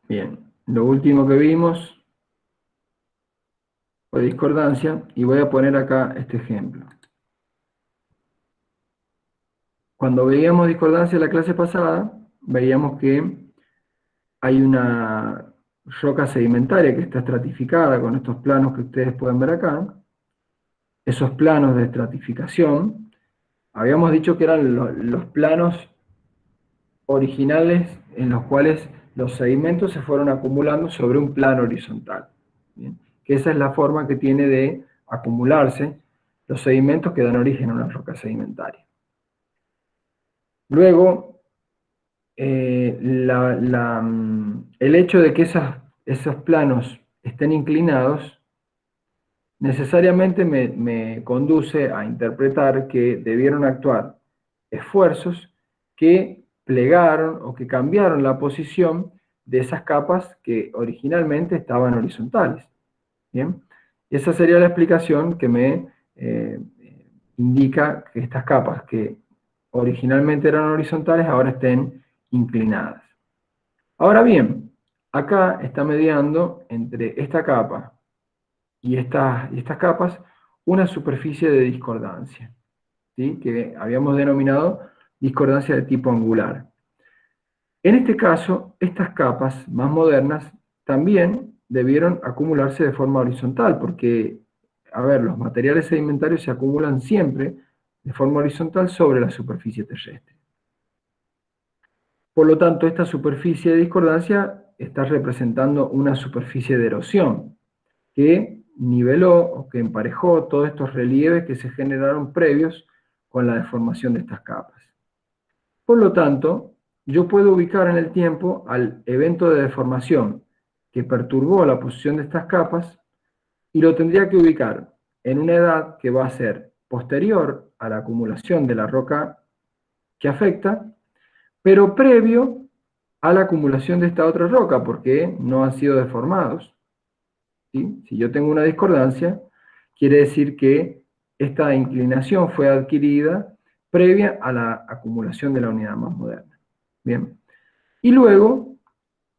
Bien, lo último que vimos fue discordancia, y voy a poner acá este ejemplo. Cuando veíamos discordancia en la clase pasada, veíamos que hay una roca sedimentaria que está estratificada con estos planos que ustedes pueden ver acá, esos planos de estratificación, habíamos dicho que eran los planos originales en los cuales los sedimentos se fueron acumulando sobre un plano horizontal. ¿Bien? Que esa es la forma que tiene de acumularse los sedimentos que dan origen a una roca sedimentaria. Luego, el hecho de que esos planos estén inclinados necesariamente me conduce a interpretar que debieron actuar esfuerzos que plegaron o que cambiaron la posición de esas capas que originalmente estaban horizontales. ¿Bien? Esa sería la explicación que me indica que estas capas que originalmente eran horizontales ahora estén inclinadas. Ahora bien, acá está mediando entre esta capa y estas capas una superficie de discordancia, ¿sí? Que habíamos denominado discordancia de tipo angular. En este caso, estas capas más modernas también debieron acumularse de forma horizontal, porque, a ver, los materiales sedimentarios se acumulan siempre de forma horizontal sobre la superficie terrestre. Por lo tanto, esta superficie de discordancia está representando una superficie de erosión, que niveló o que emparejó todos estos relieves que se generaron previos con la deformación de estas capas. Por lo tanto, yo puedo ubicar en el tiempo al evento de deformación que perturbó la posición de estas capas y lo tendría que ubicar en una edad que va a ser posterior a la acumulación de la roca que afecta, pero previo a la acumulación de esta otra roca, porque no han sido deformados. ¿Sí? Si yo tengo una discordancia, quiere decir que esta inclinación fue adquirida previa a la acumulación de la unidad más moderna. Bien. Y luego,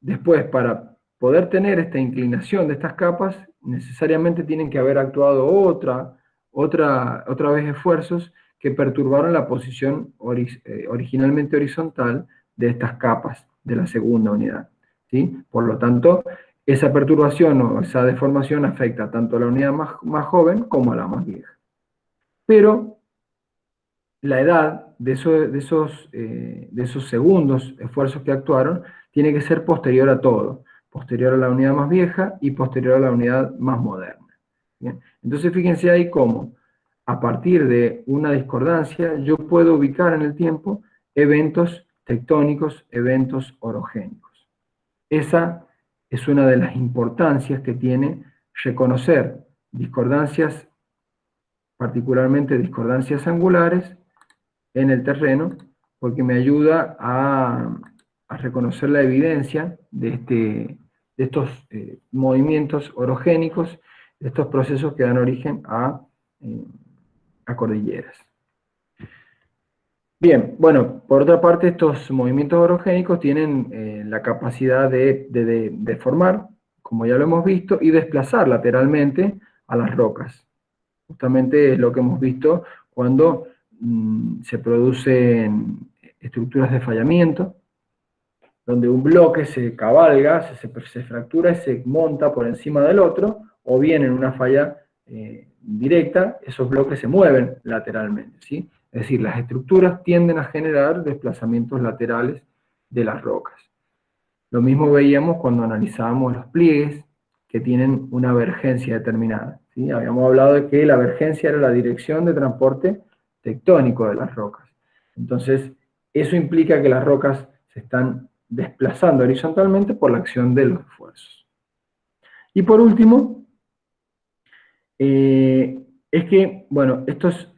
después, para poder tener esta inclinación de estas capas, necesariamente tienen que haber actuado otra vez esfuerzos que perturbaron la posición originalmente horizontal de estas capas de la segunda unidad. ¿Sí? Por lo tanto, esa perturbación o esa deformación afecta tanto a la unidad más joven como a la más vieja. Pero la edad de esos segundos esfuerzos que actuaron tiene que ser posterior a todo, posterior a la unidad más vieja y posterior a la unidad más moderna. ¿Bien? Entonces fíjense ahí cómo, a partir de una discordancia, yo puedo ubicar en el tiempo eventos tectónicos, eventos orogénicos. Esa es una de las importancias que tiene reconocer discordancias, particularmente discordancias angulares, en el terreno, porque me ayuda a reconocer la evidencia de estos movimientos orogénicos, de estos procesos que dan origen a cordilleras. Bien, bueno, por otra parte, estos movimientos orogénicos tienen la capacidad de formar, como ya lo hemos visto, y desplazar lateralmente a las rocas. Justamente es lo que hemos visto cuando se producen estructuras de fallamiento, donde un bloque se cabalga, se fractura y se monta por encima del otro, o bien en una falla directa, esos bloques se mueven lateralmente, ¿sí? Es decir, las estructuras tienden a generar desplazamientos laterales de las rocas. Lo mismo veíamos cuando analizábamos los pliegues que tienen una vergencia determinada, ¿sí? Habíamos hablado de que la vergencia era la dirección de transporte tectónico de las rocas. Entonces, eso implica que las rocas se están desplazando horizontalmente por la acción de los esfuerzos. Y por último, es que, bueno, estos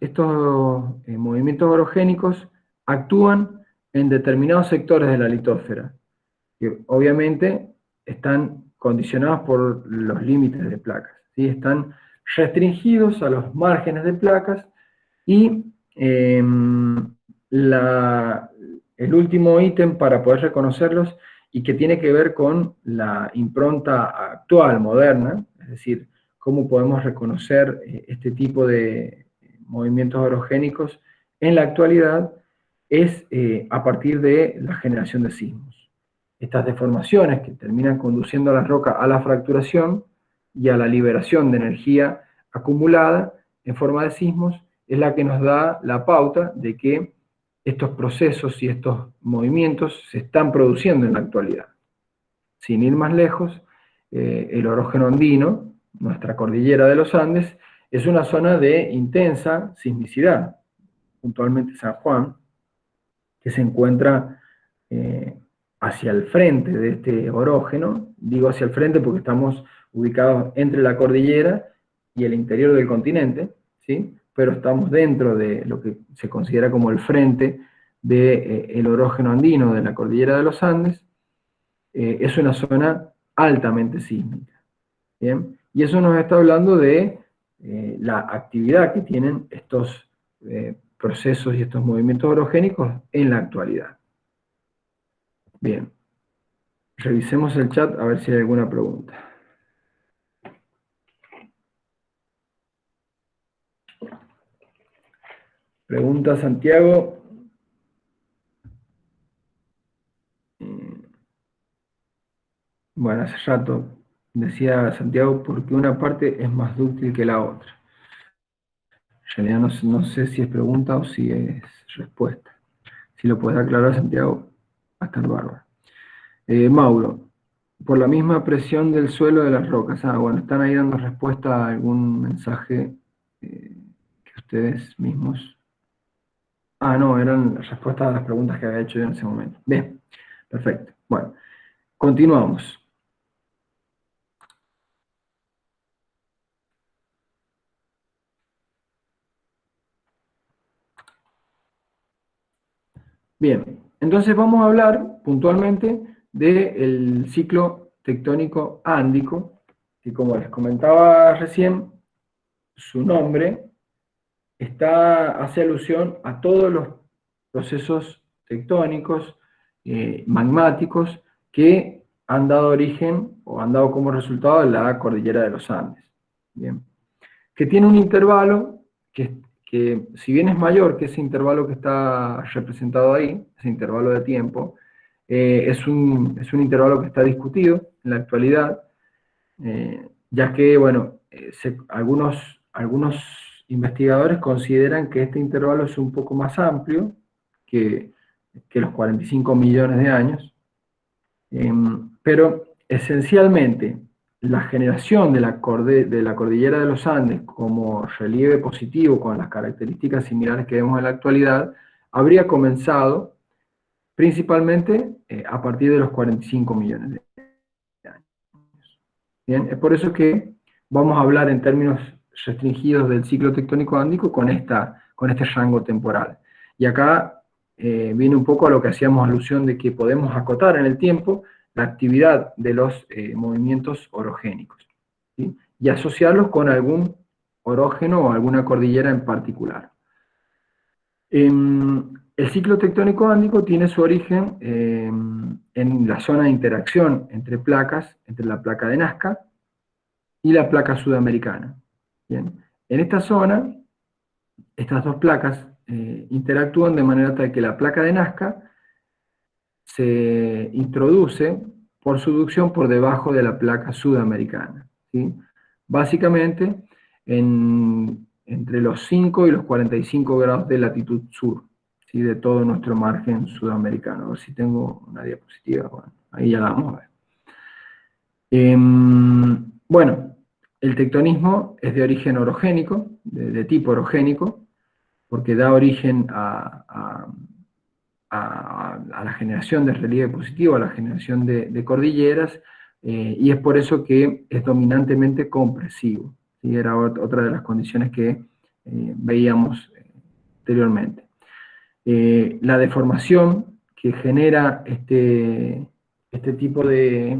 movimientos orogénicos actúan en determinados sectores de la litósfera, que obviamente están condicionados por los límites de placas, ¿sí? Están restringidos a los márgenes de placas y el último ítem para poder reconocerlos y que tiene que ver con la impronta actual, moderna, es decir, cómo podemos reconocer este tipo de movimientos orogénicos en la actualidad, es a partir de la generación de sismos. Estas deformaciones que terminan conduciendo a la roca a la fracturación y a la liberación de energía acumulada en forma de sismos es la que nos da la pauta de que estos procesos y estos movimientos se están produciendo en la actualidad. Sin ir más lejos, el orógeno andino, nuestra cordillera de los Andes, es una zona de intensa sismicidad, puntualmente San Juan, que se encuentra hacia el frente de este orógeno. Digo hacia el frente porque estamos ubicados entre la cordillera y el interior del continente, ¿sí? Pero estamos dentro de lo que se considera como el frente del orógeno andino de la cordillera de los Andes. Es una zona altamente sísmica, ¿bien? Y eso nos está hablando de la actividad que tienen estos procesos y estos movimientos orogénicos en la actualidad. Bien, revisemos el chat a ver si hay alguna pregunta. Pregunta Santiago. Bueno, hace rato decía Santiago, porque una parte es más dúctil que la otra. En realidad no sé si es pregunta o si es respuesta. Si lo puedes aclarar, Santiago, va a estar bárbaro. Mauro, por la misma presión del suelo de las rocas. Bueno, están ahí dando respuesta a algún mensaje que ustedes mismos... no, eran respuestas a las preguntas que había hecho yo en ese momento. Bien, perfecto. Bueno, continuamos. Bien, entonces vamos a hablar puntualmente del ciclo tectónico ándico, que como les comentaba recién, su nombre hace alusión a todos los procesos tectónicos, magmáticos, que han dado origen o han dado como resultado la cordillera de los Andes. Bien. Que tiene un intervalo que si bien es mayor que ese intervalo que está representado ahí, ese intervalo de tiempo, es un intervalo que está discutido en la actualidad, ya que, bueno, algunos investigadores consideran que este intervalo es un poco más amplio que los 45 millones de años, pero esencialmente la generación de la cordillera de los Andes como relieve positivo con las características similares que vemos en la actualidad habría comenzado principalmente a partir de los 45 millones de años. Bien, es por eso que vamos a hablar en términos restringidos del ciclo tectónico ándico con este rango temporal. Y acá viene un poco a lo que hacíamos alusión de que podemos acotar en el tiempo la actividad de los movimientos orogénicos, ¿sí? Y asociarlos con algún orógeno o alguna cordillera en particular. El ciclo tectónico ándico tiene su origen en la zona de interacción entre placas, entre la placa de Nazca y la placa sudamericana. Bien. En esta zona, estas dos placas interactúan de manera tal que la placa de Nazca se introduce por subducción por debajo de la placa sudamericana, ¿sí? Básicamente entre los 5 y los 45 grados de latitud sur, ¿sí? De todo nuestro margen sudamericano. A ver si tengo una diapositiva, bueno, ahí ya la vamos a ver. Bueno, el tectonismo es de origen orogénico, de tipo orogénico, porque da origen a la generación de relieve positivo, a la generación de cordilleras, y es por eso que es dominantemente compresivo, ¿sí? Era otra de las condiciones que veíamos anteriormente. La deformación que genera este tipo de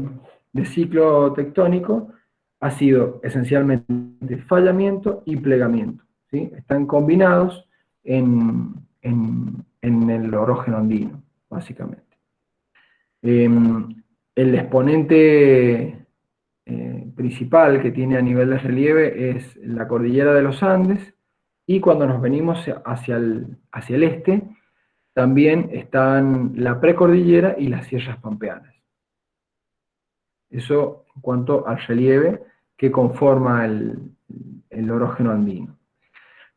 ciclo tectónico ha sido esencialmente fallamiento y plegamiento, ¿sí? Están combinados en el orógeno andino, básicamente. El exponente principal que tiene a nivel de relieve es la cordillera de los Andes, y cuando nos venimos hacia el este, también están la precordillera y las sierras pampeanas, Eso en cuanto al relieve que conforma el orógeno andino.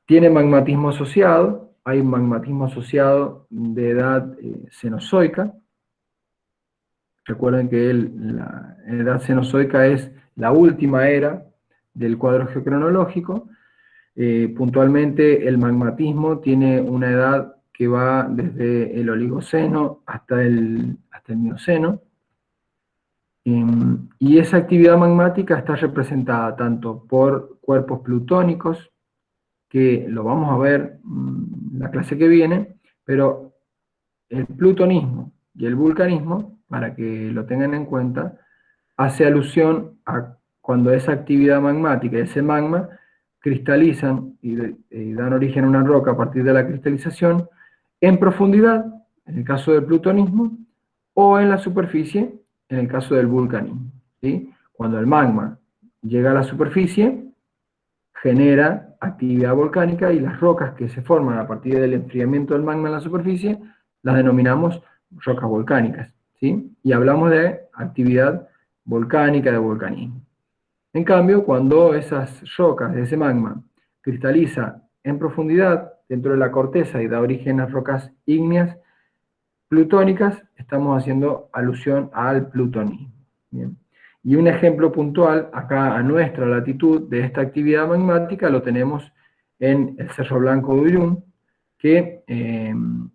Tiene magmatismo asociado, hay un magmatismo asociado de edad cenozoica. Recuerden que la edad cenozoica es la última era del cuadro geocronológico. Puntualmente el magmatismo tiene una edad que va desde el Oligoceno hasta el Mioceno. Y esa actividad magmática está representada tanto por cuerpos plutónicos, que lo vamos a ver en la clase que viene, pero el plutonismo y el vulcanismo, para que lo tengan en cuenta, hace alusión a cuando esa actividad magmática, ese magma, cristalizan y dan origen a una roca a partir de la cristalización en profundidad, en el caso del plutonismo, o en la superficie, en el caso del vulcanismo. ¿Sí? Cuando el magma llega a la superficie, genera actividad volcánica y las rocas que se forman a partir del enfriamiento del magma en la superficie las denominamos rocas volcánicas, ¿sí? Y hablamos de actividad volcánica, de volcanismo. En cambio, cuando esas rocas de ese magma cristaliza en profundidad dentro de la corteza y da origen a rocas ígneas plutónicas, estamos haciendo alusión al plutonismo. ¿Bien? Y un ejemplo puntual, acá a nuestra latitud, de esta actividad magmática lo tenemos en el Cerro Blanco de Uyún, que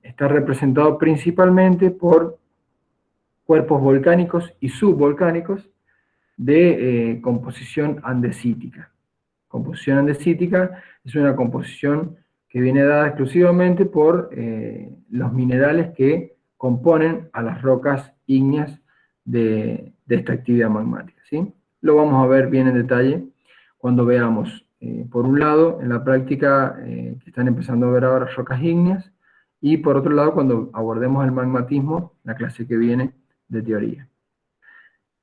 está representado principalmente por cuerpos volcánicos y subvolcánicos de composición andesítica. Composición andesítica es una composición que viene dada exclusivamente por los minerales que componen a las rocas ígneas de esta actividad magmática, ¿sí? Lo vamos a ver bien en detalle cuando veamos, por un lado, en la práctica que están empezando a ver ahora rocas ígneas, y por otro lado, cuando abordemos el magmatismo, la clase que viene de teoría.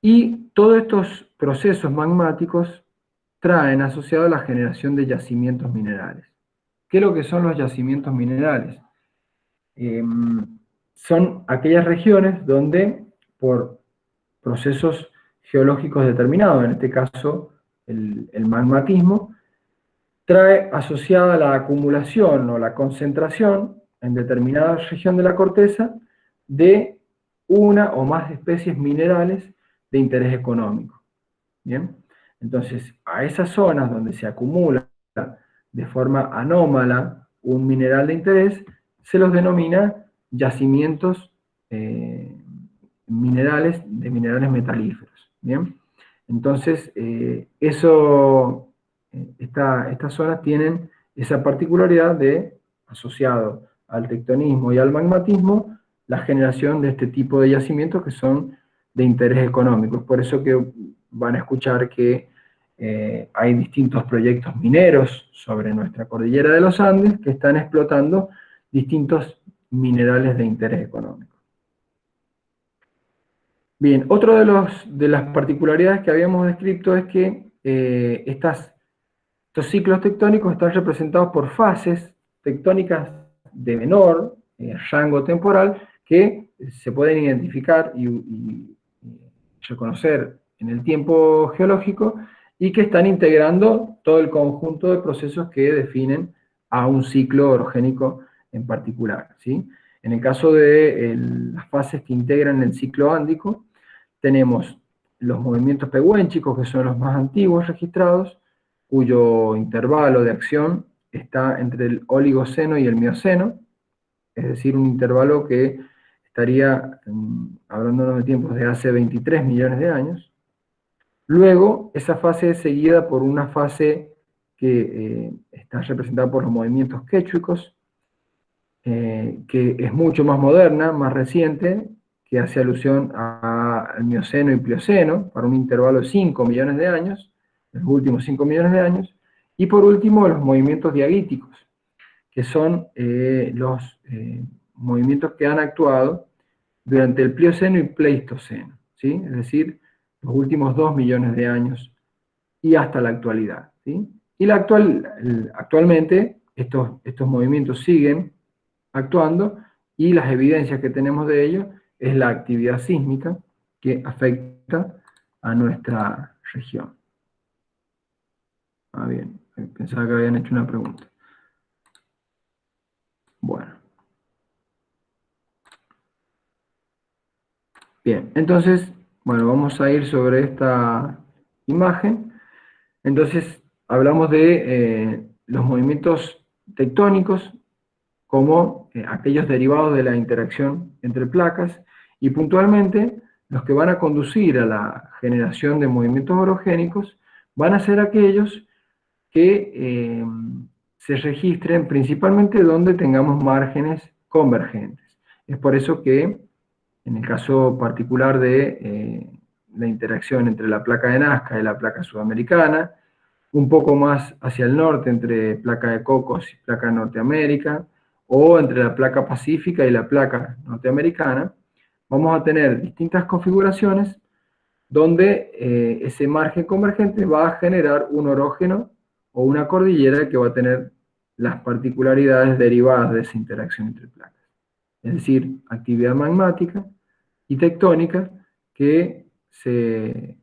Y todos estos procesos magmáticos traen asociado la generación de yacimientos minerales. ¿Qué es lo que son los yacimientos minerales? Son aquellas regiones donde, por procesos geológicos determinados, en este caso el magmatismo, trae asociada la acumulación o la concentración en determinada región de la corteza de una o más especies minerales de interés económico. ¿Bien? Entonces, a esas zonas donde se acumula de forma anómala un mineral de interés, se los denomina yacimientos minerales metalíferos. ¿Bien? Entonces, estas zonas tienen esa particularidad de, asociado al tectonismo y al magmatismo, la generación de este tipo de yacimientos que son de interés económico. Es por eso que van a escuchar que hay distintos proyectos mineros sobre nuestra cordillera de los Andes que están explotando distintos minerales de interés económico. Bien, otro de las particularidades que habíamos descrito es que estos ciclos tectónicos están representados por fases tectónicas de menor rango temporal que se pueden identificar y reconocer en el tiempo geológico y que están integrando todo el conjunto de procesos que definen a un ciclo orogénico en particular, ¿sí? En el caso de las fases que integran el ciclo ándico, tenemos los movimientos pegüénchicos, que son los más antiguos registrados, cuyo intervalo de acción está entre el Oligoceno y el Mioceno, es decir, un intervalo que estaría, hablándonos de tiempos de hace 23 millones de años. Luego, esa fase es seguida por una fase que está representada por los movimientos quechúicos, que es mucho más moderna, más reciente, que hace alusión al Mioceno y Plioceno, para un intervalo de 5 millones de años, los últimos 5 millones de años, y por último los movimientos diagíticos, que son los movimientos que han actuado durante el Plioceno y Pleistoceno, ¿sí? Es decir, los últimos 2 millones de años y hasta la actualidad, ¿sí? Y actualmente estos movimientos siguen actuando y las evidencias que tenemos de ello es la actividad sísmica que afecta a nuestra región. Ah, bien, pensaba que habían hecho una pregunta. Bueno. Bien, entonces, bueno, vamos a ir sobre esta imagen. Entonces, hablamos de los movimientos tectónicos como aquellos derivados de la interacción entre placas, y puntualmente los que van a conducir a la generación de movimientos orogénicos van a ser aquellos que se registren principalmente donde tengamos márgenes convergentes. Es por eso que en el caso particular de la interacción entre la placa de Nazca y la placa sudamericana, un poco más hacia el norte entre placa de Cocos y placa de Norteamérica, o entre la placa pacífica y la placa norteamericana, vamos a tener distintas configuraciones donde ese margen convergente va a generar un orógeno o una cordillera que va a tener las particularidades derivadas de esa interacción entre placas. Es decir, actividad magmática y tectónica que se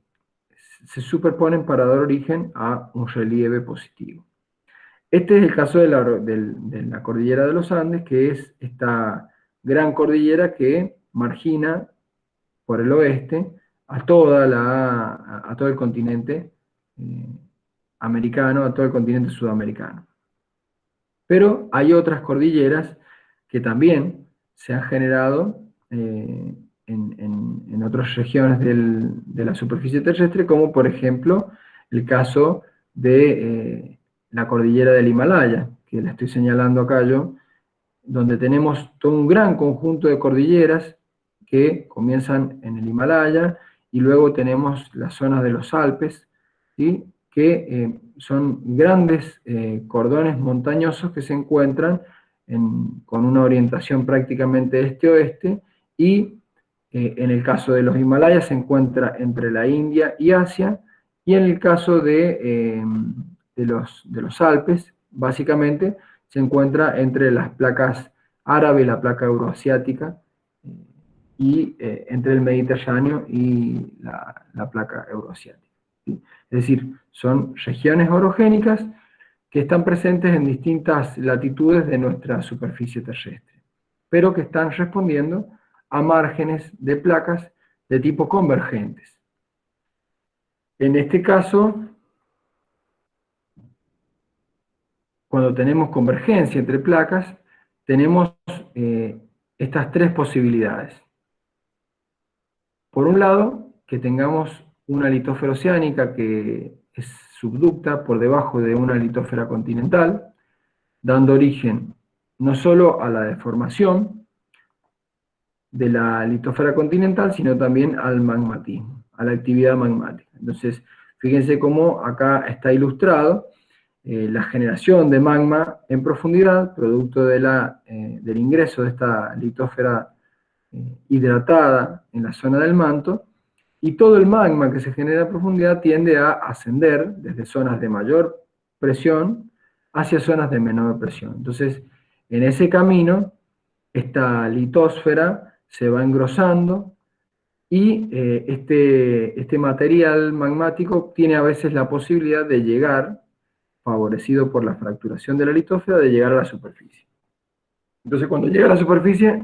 superponen para dar origen a un relieve positivo. Este es el caso de la cordillera de los Andes, que es esta gran cordillera que margina por el oeste a todo el continente americano, a todo el continente sudamericano. Pero hay otras cordilleras que también se han generado en otras regiones de la superficie terrestre, como por ejemplo el caso de la cordillera del Himalaya, que la estoy señalando acá yo, donde tenemos todo un gran conjunto de cordilleras que comienzan en el Himalaya, y luego tenemos las zonas de los Alpes, ¿sí?, que son grandes cordones montañosos que se encuentran con una orientación prácticamente este-oeste, y en el caso de los Himalayas se encuentra entre la India y Asia, y en el caso de los Alpes, básicamente, se encuentra entre las placas árabe y la placa euroasiática, y entre el Mediterráneo y la placa euroasiática, ¿sí? Es decir, son regiones orogénicas que están presentes en distintas latitudes de nuestra superficie terrestre, pero que están respondiendo a márgenes de placas de tipo convergentes. En este caso, cuando tenemos convergencia entre placas, tenemos estas tres posibilidades. Por un lado, que tengamos una litósfera oceánica que es subducta por debajo de una litósfera continental, dando origen no solo a la deformación de la litósfera continental, sino también al magmatismo, a la actividad magmática. Entonces, fíjense cómo acá está ilustrado la generación de magma en profundidad, producto del ingreso de esta litósfera hidratada en la zona del manto, y todo el magma que se genera a profundidad tiende a ascender desde zonas de mayor presión hacia zonas de menor presión. Entonces, en ese camino, esta litósfera se va engrosando, y este material magmático tiene a veces la posibilidad de llegar, favorecido por la fracturación de la litósfera, de llegar a la superficie. Entonces, cuando llega a la superficie,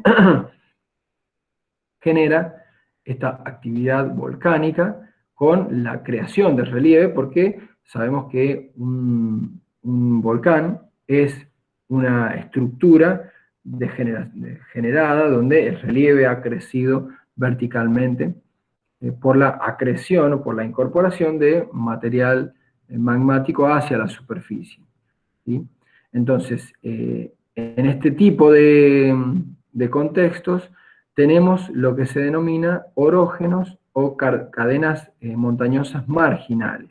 genera esta actividad volcánica con la creación de relieve, porque sabemos que un volcán es una estructura generada donde el relieve ha crecido verticalmente por la acreción o por la incorporación de material magmático hacia la superficie, ¿sí? Entonces, en este tipo de contextos, tenemos lo que se denomina orógenos o cadenas montañosas marginales.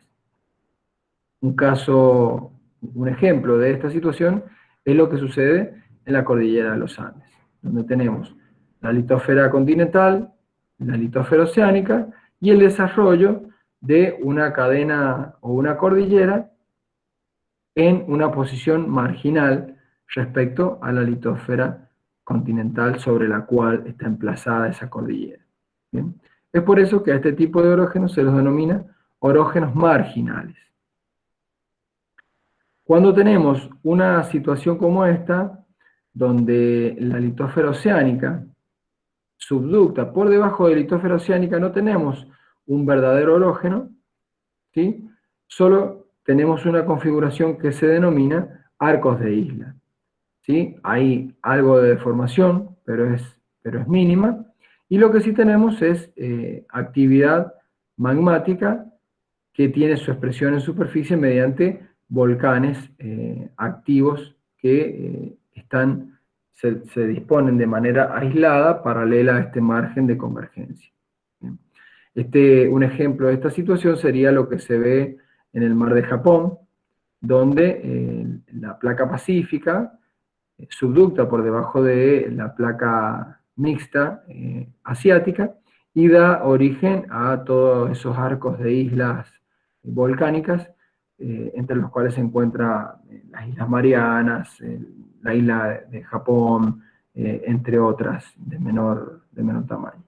Un ejemplo de esta situación es lo que sucede en la cordillera de los Andes, donde tenemos la litósfera continental, la litósfera oceánica, y el desarrollo de una cadena o una cordillera en una posición marginal respecto a la litósfera continental sobre la cual está emplazada esa cordillera. ¿Bien? Es por eso que a este tipo de orógenos se los denomina orógenos marginales. Cuando tenemos una situación como esta, donde la litósfera oceánica subducta por debajo de la litósfera oceánica no tenemos un verdadero orógeno, ¿sí? Solo tenemos una configuración que se denomina arcos de isla, ¿sí? Hay algo de deformación, pero es mínima, y lo que sí tenemos es actividad magmática que tiene su expresión en superficie mediante volcanes activos que se disponen de manera aislada, paralela a este margen de convergencia. Un ejemplo de esta situación sería lo que se ve en el mar de Japón, donde la placa pacífica subducta por debajo de la placa mixta asiática y da origen a todos esos arcos de islas volcánicas, entre los cuales se encuentran las Islas Marianas, la isla de Japón, entre otras de menor tamaño.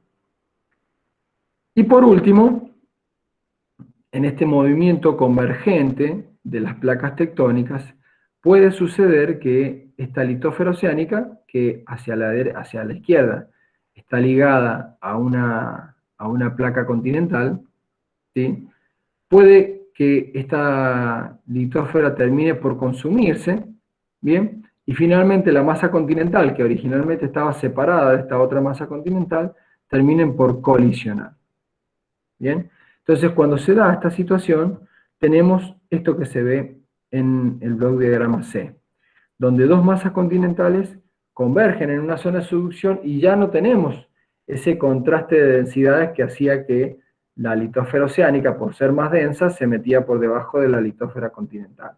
Y por último, en este movimiento convergente de las placas tectónicas, puede suceder que esta litósfera oceánica, que hacia la izquierda está ligada a una placa continental, ¿sí? Puede que esta litósfera termine por consumirse, ¿bien? Y finalmente la masa continental, que originalmente estaba separada de esta otra masa continental, terminen por colisionar, ¿bien? Entonces, cuando se da esta situación, tenemos esto que se ve en el bloque diagrama C, donde dos masas continentales convergen en una zona de subducción y ya no tenemos ese contraste de densidades que hacía que la litósfera oceánica, por ser más densa, se metía por debajo de la litósfera continental,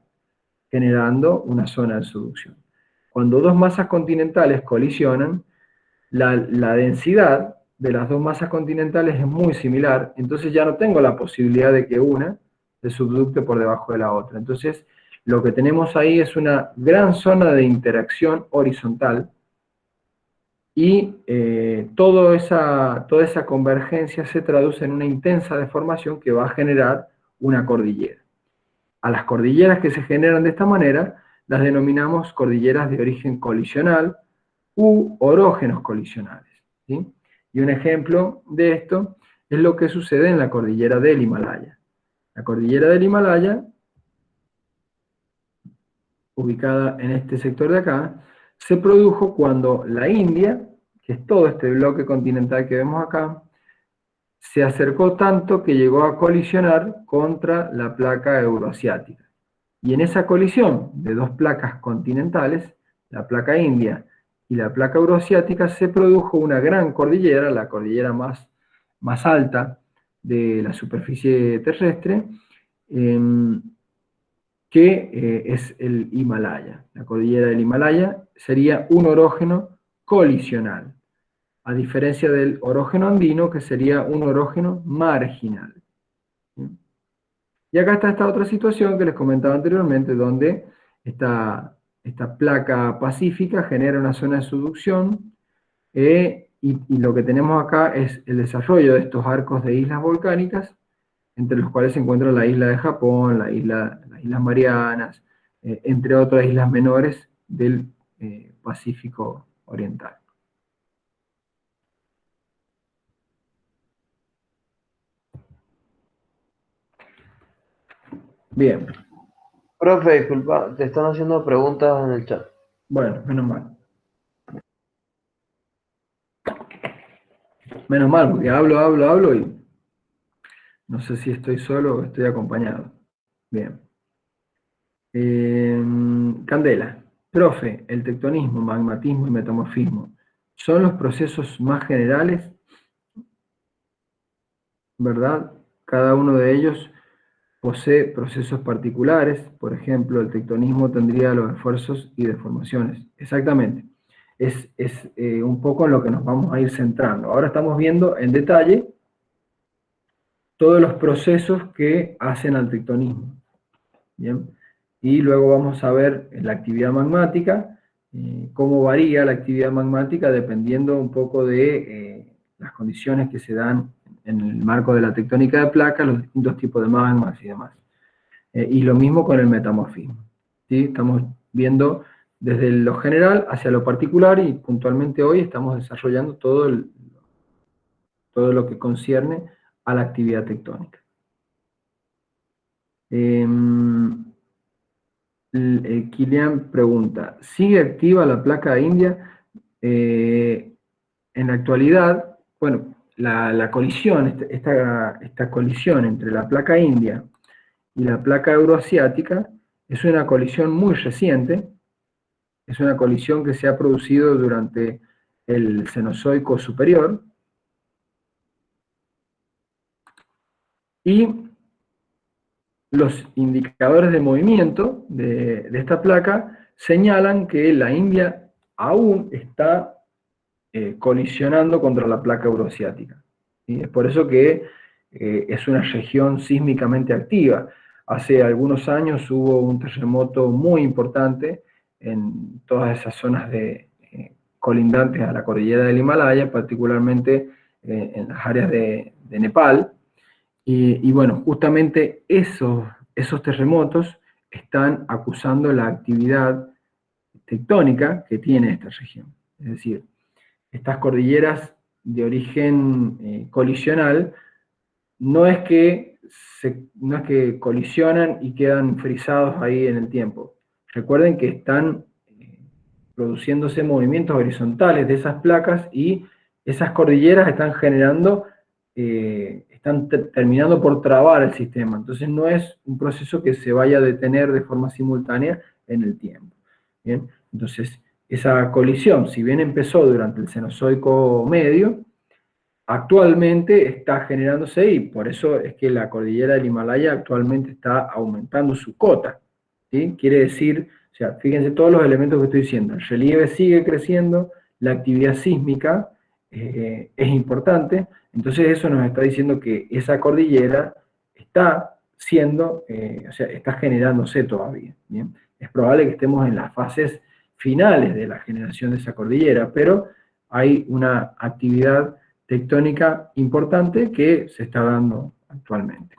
generando una zona de subducción. Cuando dos masas continentales colisionan, la densidad de las dos masas continentales es muy similar, entonces ya no tengo la posibilidad de que una se subducte por debajo de la otra. Entonces, lo que tenemos ahí es una gran zona de interacción horizontal y toda esa convergencia se traduce en una intensa deformación que va a generar una cordillera. A las cordilleras que se generan de esta manera las denominamos cordilleras de origen colisional u orógenos colisionales, ¿sí? Y un ejemplo de esto es lo que sucede en la cordillera del Himalaya. La cordillera del Himalaya, ubicada en este sector de acá, se produjo cuando la India, que es todo este bloque continental que vemos acá, se acercó tanto que llegó a colisionar contra la placa euroasiática. Y en esa colisión de dos placas continentales, la placa india y la placa euroasiática, se produjo una gran cordillera, la cordillera más alta de la superficie terrestre, que es el Himalaya. La cordillera del Himalaya sería un orógeno colisional, a diferencia del orógeno andino, que sería un orógeno marginal. Y acá está esta otra situación que les comentaba anteriormente, donde esta placa pacífica genera una zona de subducción, y lo que tenemos acá es el desarrollo de estos arcos de islas volcánicas, entre los cuales se encuentra la isla de Japón, las Islas Marianas, entre otras islas menores del Pacífico Oriental. Bien.
Profe, disculpa, te están haciendo preguntas en el chat.
Bueno, menos mal. Menos mal, porque hablo y no sé si estoy solo o estoy acompañado. Bien. Candela. Profe, el tectonismo, magmatismo y metamorfismo son los procesos más generales, ¿verdad? Cada uno de ellos posee procesos particulares. Por ejemplo, el tectonismo tendría los esfuerzos y deformaciones. Exactamente. Es un poco en lo que nos vamos a ir centrando. Ahora estamos viendo en detalle todos los procesos que hacen al tectonismo. Bien. Y luego vamos a ver la actividad magmática, cómo varía la actividad magmática dependiendo un poco de las condiciones que se dan en el marco de la tectónica de placas, los distintos tipos de magmas y demás. Y lo mismo con el metamorfismo, ¿sí? Estamos viendo desde lo general hacia lo particular y puntualmente hoy estamos desarrollando todo lo que concierne a la actividad tectónica. Kilian pregunta, ¿sigue activa la placa de India? En la actualidad, bueno, la colisión, esta colisión entre la placa india y la placa euroasiática es una colisión muy reciente, es una colisión que se ha producido durante el Cenozoico superior, y los indicadores de movimiento de esta placa señalan que la India aún está colisionando contra la placa euroasiática. ¿Sí? Es por eso que es una región sísmicamente activa. Hace algunos años hubo un terremoto muy importante en todas esas zonas colindantes a la cordillera del Himalaya, particularmente en las áreas de Nepal. Y bueno, justamente esos terremotos están acusando la actividad tectónica que tiene esta región. Es decir, estas cordilleras de origen colisional no es que colisionan y quedan frisados ahí en el tiempo. Recuerden que están produciéndose movimientos horizontales de esas placas y esas cordilleras están generando, están terminando por trabar el sistema. Entonces no es un proceso que se vaya a detener de forma simultánea en el tiempo. ¿Bien? Entonces, esa colisión, si bien empezó durante el Cenozoico medio, actualmente está generándose, y por eso es que la cordillera del Himalaya actualmente está aumentando su cota. ¿Sí? Quiere decir, o sea, fíjense todos los elementos que estoy diciendo, el relieve sigue creciendo, la actividad sísmica es importante, entonces eso nos está diciendo que esa cordillera está siendo, o sea, está generándose todavía. ¿Bien? Es probable que estemos en las fases finales de la generación de esa cordillera, pero hay una actividad tectónica importante que se está dando actualmente.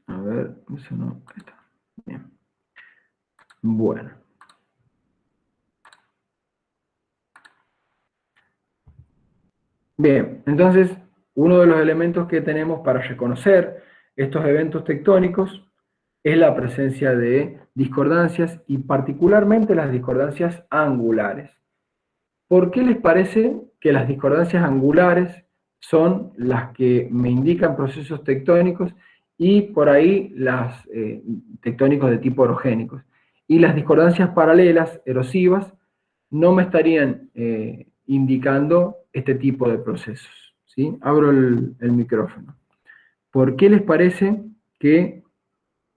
A ver, eso no está. Bien. Bueno. Bien, entonces, uno de los elementos que tenemos para reconocer estos eventos tectónicos es la presencia de discordancias y particularmente las discordancias angulares. ¿Por qué les parece que las discordancias angulares son las que me indican procesos tectónicos y por ahí las tectónicos de tipo orogénicos? Y las discordancias paralelas, erosivas, no me estarían indicando este tipo de procesos. ¿Sí? Abro el micrófono. ¿Por qué les parece que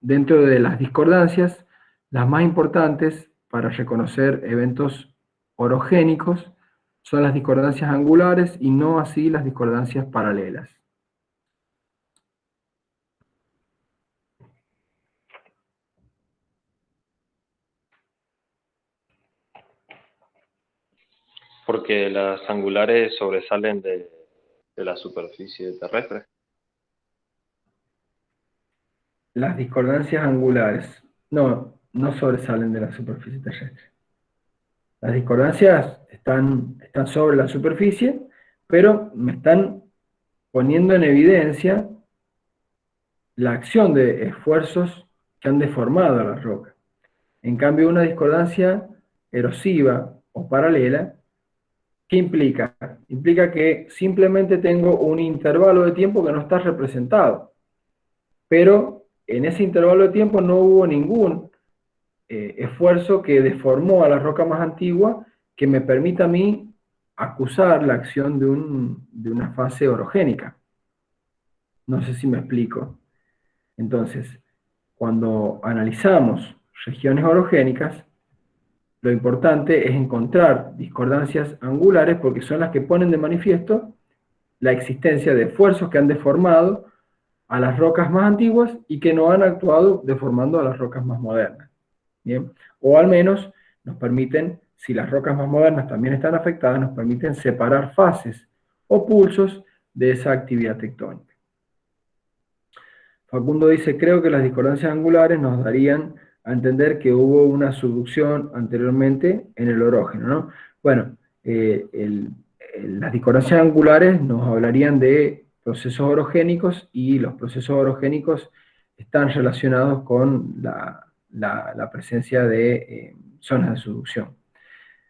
dentro de las discordancias, las más importantes para reconocer eventos orogénicos son las discordancias angulares y no así las discordancias paralelas?
Porque las angulares sobresalen de la superficie terrestre.
Las discordancias angulares no sobresalen de la superficie terrestre. Las discordancias están sobre la superficie, pero me están poniendo en evidencia la acción de esfuerzos que han deformado a la roca. En cambio, una discordancia erosiva o paralela, ¿qué implica? Implica que simplemente tengo un intervalo de tiempo que no está representado, pero en ese intervalo de tiempo no hubo ningún esfuerzo que deformó a la roca más antigua que me permita a mí acusar la acción de una fase orogénica. No sé si me explico. Entonces, cuando analizamos regiones orogénicas, lo importante es encontrar discordancias angulares porque son las que ponen de manifiesto la existencia de esfuerzos que han deformado a las rocas más antiguas y que no han actuado deformando a las rocas más modernas. ¿Bien? O al menos nos permiten, si las rocas más modernas también están afectadas, nos permiten separar fases o pulsos de esa actividad tectónica. Facundo dice, creo que las discordancias angulares nos darían a entender que hubo una subducción anteriormente en el orógeno, ¿no? Bueno, las discordancias angulares nos hablarían de procesos orogénicos, y los procesos orogénicos están relacionados con la presencia de zonas de subducción.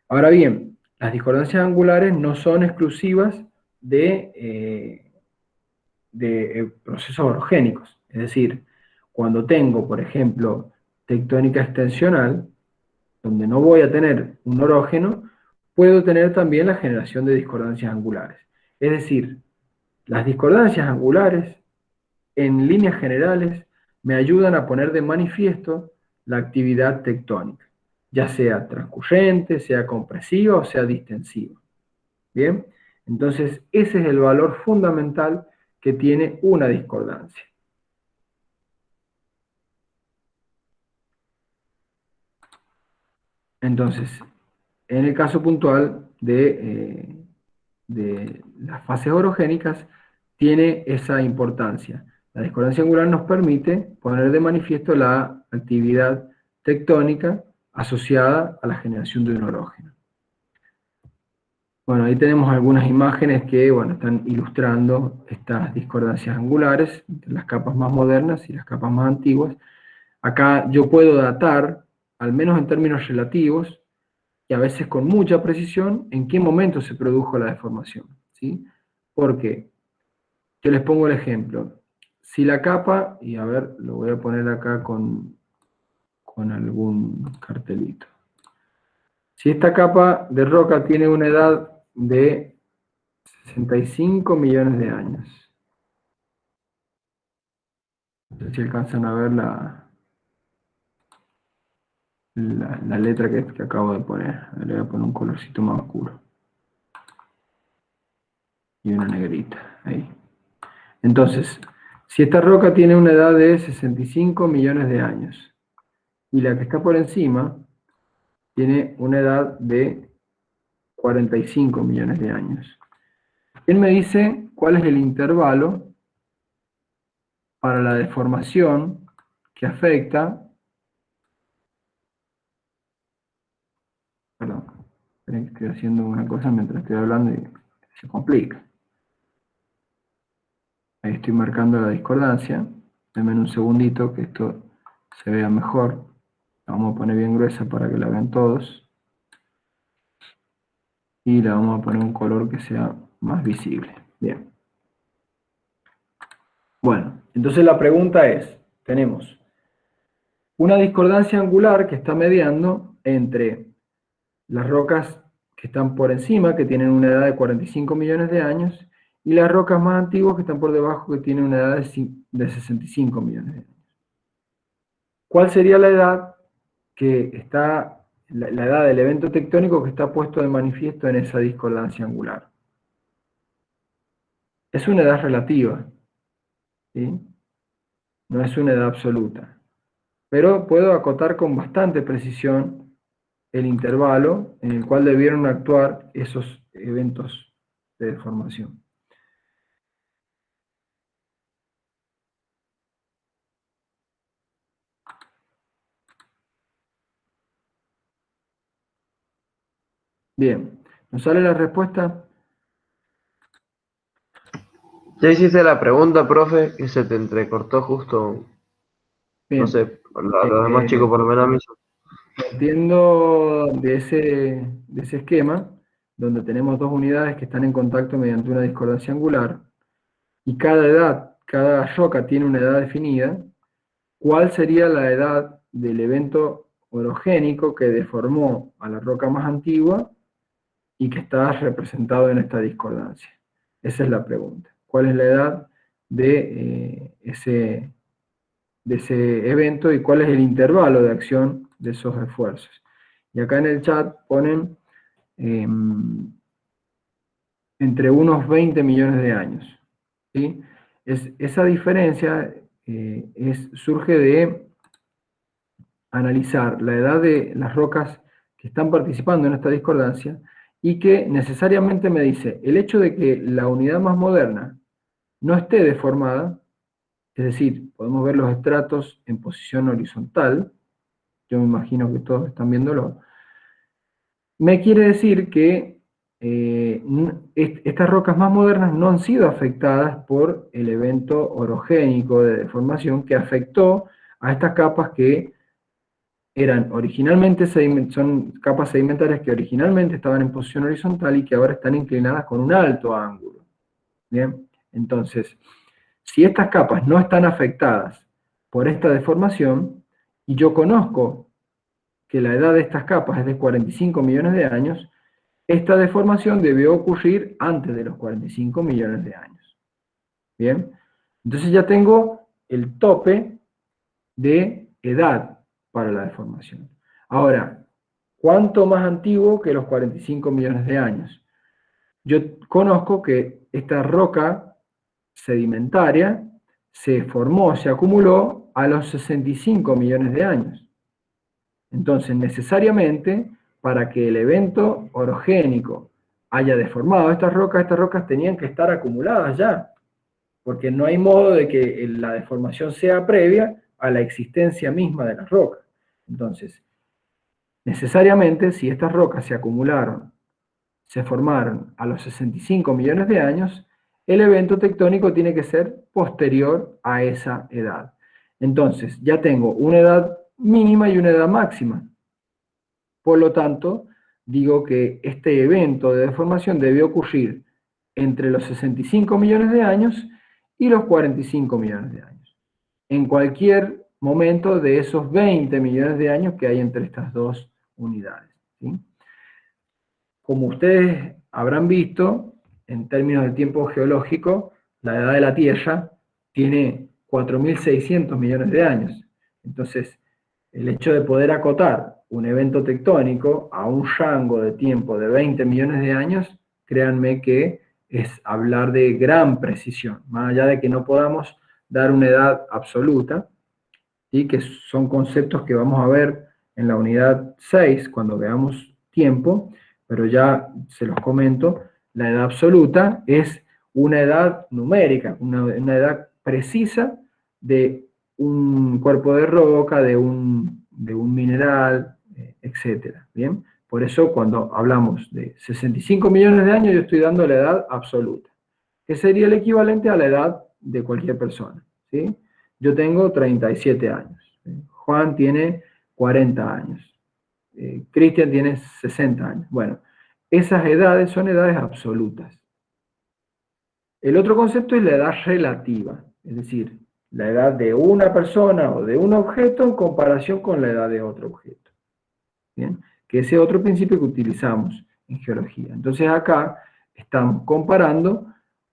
Ahora bien, las discordancias angulares no son exclusivas de procesos orogénicos. Es decir, cuando tengo, por ejemplo, tectónica extensional, donde no voy a tener un orógeno, puedo tener también la generación de discordancias angulares. Es decir, las discordancias angulares, en líneas generales, me ayudan a poner de manifiesto la actividad tectónica, ya sea transcurrente, sea compresiva o sea distensiva. ¿Bien? Entonces, ese es el valor fundamental que tiene una discordancia. Entonces, en el caso puntual de las fases orogénicas, tiene esa importancia. La discordancia angular nos permite poner de manifiesto la actividad tectónica asociada a la generación de un orógeno. Bueno, ahí tenemos algunas imágenes que, bueno, están ilustrando estas discordancias angulares entre las capas más modernas y las capas más antiguas. Acá yo puedo datar, al menos en términos relativos, y a veces con mucha precisión, en qué momento se produjo la deformación, ¿sí? Porque, yo les pongo el ejemplo, si la capa, y a ver, lo voy a poner acá con algún cartelito. Si esta capa de roca tiene una edad de 65 millones de años. No sé si alcanzan a ver la letra que acabo de poner. Le voy a poner un colorcito más oscuro. Y una negrita, ahí. Entonces, si esta roca tiene una edad de 65 millones de años, y la que está por encima tiene una edad de 45 millones de años. ¿Quién me dice cuál es el intervalo para la deformación que afecta? Perdón, estoy haciendo una cosa mientras estoy hablando y se complica. Ahí estoy marcando la discordancia. Denme un segundito que esto se vea mejor. La vamos a poner bien gruesa para que la vean todos. Y le vamos a poner un color que sea más visible. Bien. Bueno, entonces la pregunta es, tenemos una discordancia angular que está mediando entre las rocas que están por encima, que tienen una edad de 45 millones de años, y las rocas más antiguas que están por debajo, que tienen una edad de 65 millones de años. ¿Cuál sería la edad que está, la edad del evento tectónico que está puesto de manifiesto en esa discordancia angular? Es una edad relativa, ¿sí? No es una edad absoluta. Pero puedo acotar con bastante precisión el intervalo en el cual debieron actuar esos eventos de deformación. Bien, ¿nos sale la respuesta?
Ya hiciste la pregunta, profe, que se te entrecortó justo,
Bien.
no sé, los demás chicos por lo menos a mí.
Partiendo de ese esquema, donde tenemos dos unidades que están en contacto mediante una discordancia angular, y cada roca tiene una edad definida, ¿cuál sería la edad del evento orogénico que deformó a la roca más antigua y que está representado en esta discordancia? Esa es la pregunta. ¿Cuál es la edad de ese evento y cuál es el intervalo de acción de esos esfuerzos? Y acá en el chat ponen entre unos 20 millones de años, ¿sí? Esa diferencia surge de analizar la edad de las rocas que están participando en esta discordancia y que necesariamente me dice, el hecho de que la unidad más moderna no esté deformada, es decir, podemos ver los estratos en posición horizontal, yo me imagino que todos están viéndolo, me quiere decir que estas rocas más modernas no han sido afectadas por el evento orogénico de deformación que afectó a estas capas que eran originalmente son capas sedimentarias que originalmente estaban en posición horizontal y que ahora están inclinadas con un alto ángulo. ¿Bien? Entonces, si estas capas no están afectadas por esta deformación, y yo conozco que la edad de estas capas es de 45 millones de años, esta deformación debió ocurrir antes de los 45 millones de años. ¿Bien? Entonces ya tengo el tope de edad para la deformación. Ahora, ¿cuánto más antiguo que los 45 millones de años? Yo conozco que esta roca sedimentaria se formó, se acumuló a los 65 millones de años. Entonces, necesariamente, para que el evento orogénico haya deformado estas rocas tenían que estar acumuladas ya, porque no hay modo de que la deformación sea previa a la existencia misma de las rocas. Entonces, necesariamente, si estas rocas se acumularon, se formaron a los 65 millones de años, el evento tectónico tiene que ser posterior a esa edad. Entonces, ya tengo una edad mínima y una edad máxima. Por lo tanto, digo que este evento de deformación debe ocurrir entre los 65 millones de años y los 45 millones de años. En cualquier momento de esos 20 millones de años que hay entre estas dos unidades. ¿Sí? Como ustedes habrán visto, en términos de tiempo geológico, la edad de la Tierra tiene 4.600 millones de años. Entonces, el hecho de poder acotar un evento tectónico a un rango de tiempo de 20 millones de años, créanme que es hablar de gran precisión, más allá de que no podamos dar una edad absoluta, y que son conceptos que vamos a ver en la unidad 6 cuando veamos tiempo, pero ya se los comento, la edad absoluta es una edad numérica, una edad precisa de un cuerpo de roca, de un mineral, etc. ¿Bien? Por eso cuando hablamos de 65 millones de años, yo estoy dando la edad absoluta, que sería el equivalente a la edad de cualquier persona. ¿Sí? Yo tengo 37 años, Juan tiene 40 años, Cristian tiene 60 años. Bueno, esas edades son edades absolutas. El otro concepto es la edad relativa, es decir, la edad de una persona o de un objeto en comparación con la edad de otro objeto. ¿Bien? Que ese es otro principio que utilizamos en geología. Entonces acá estamos comparando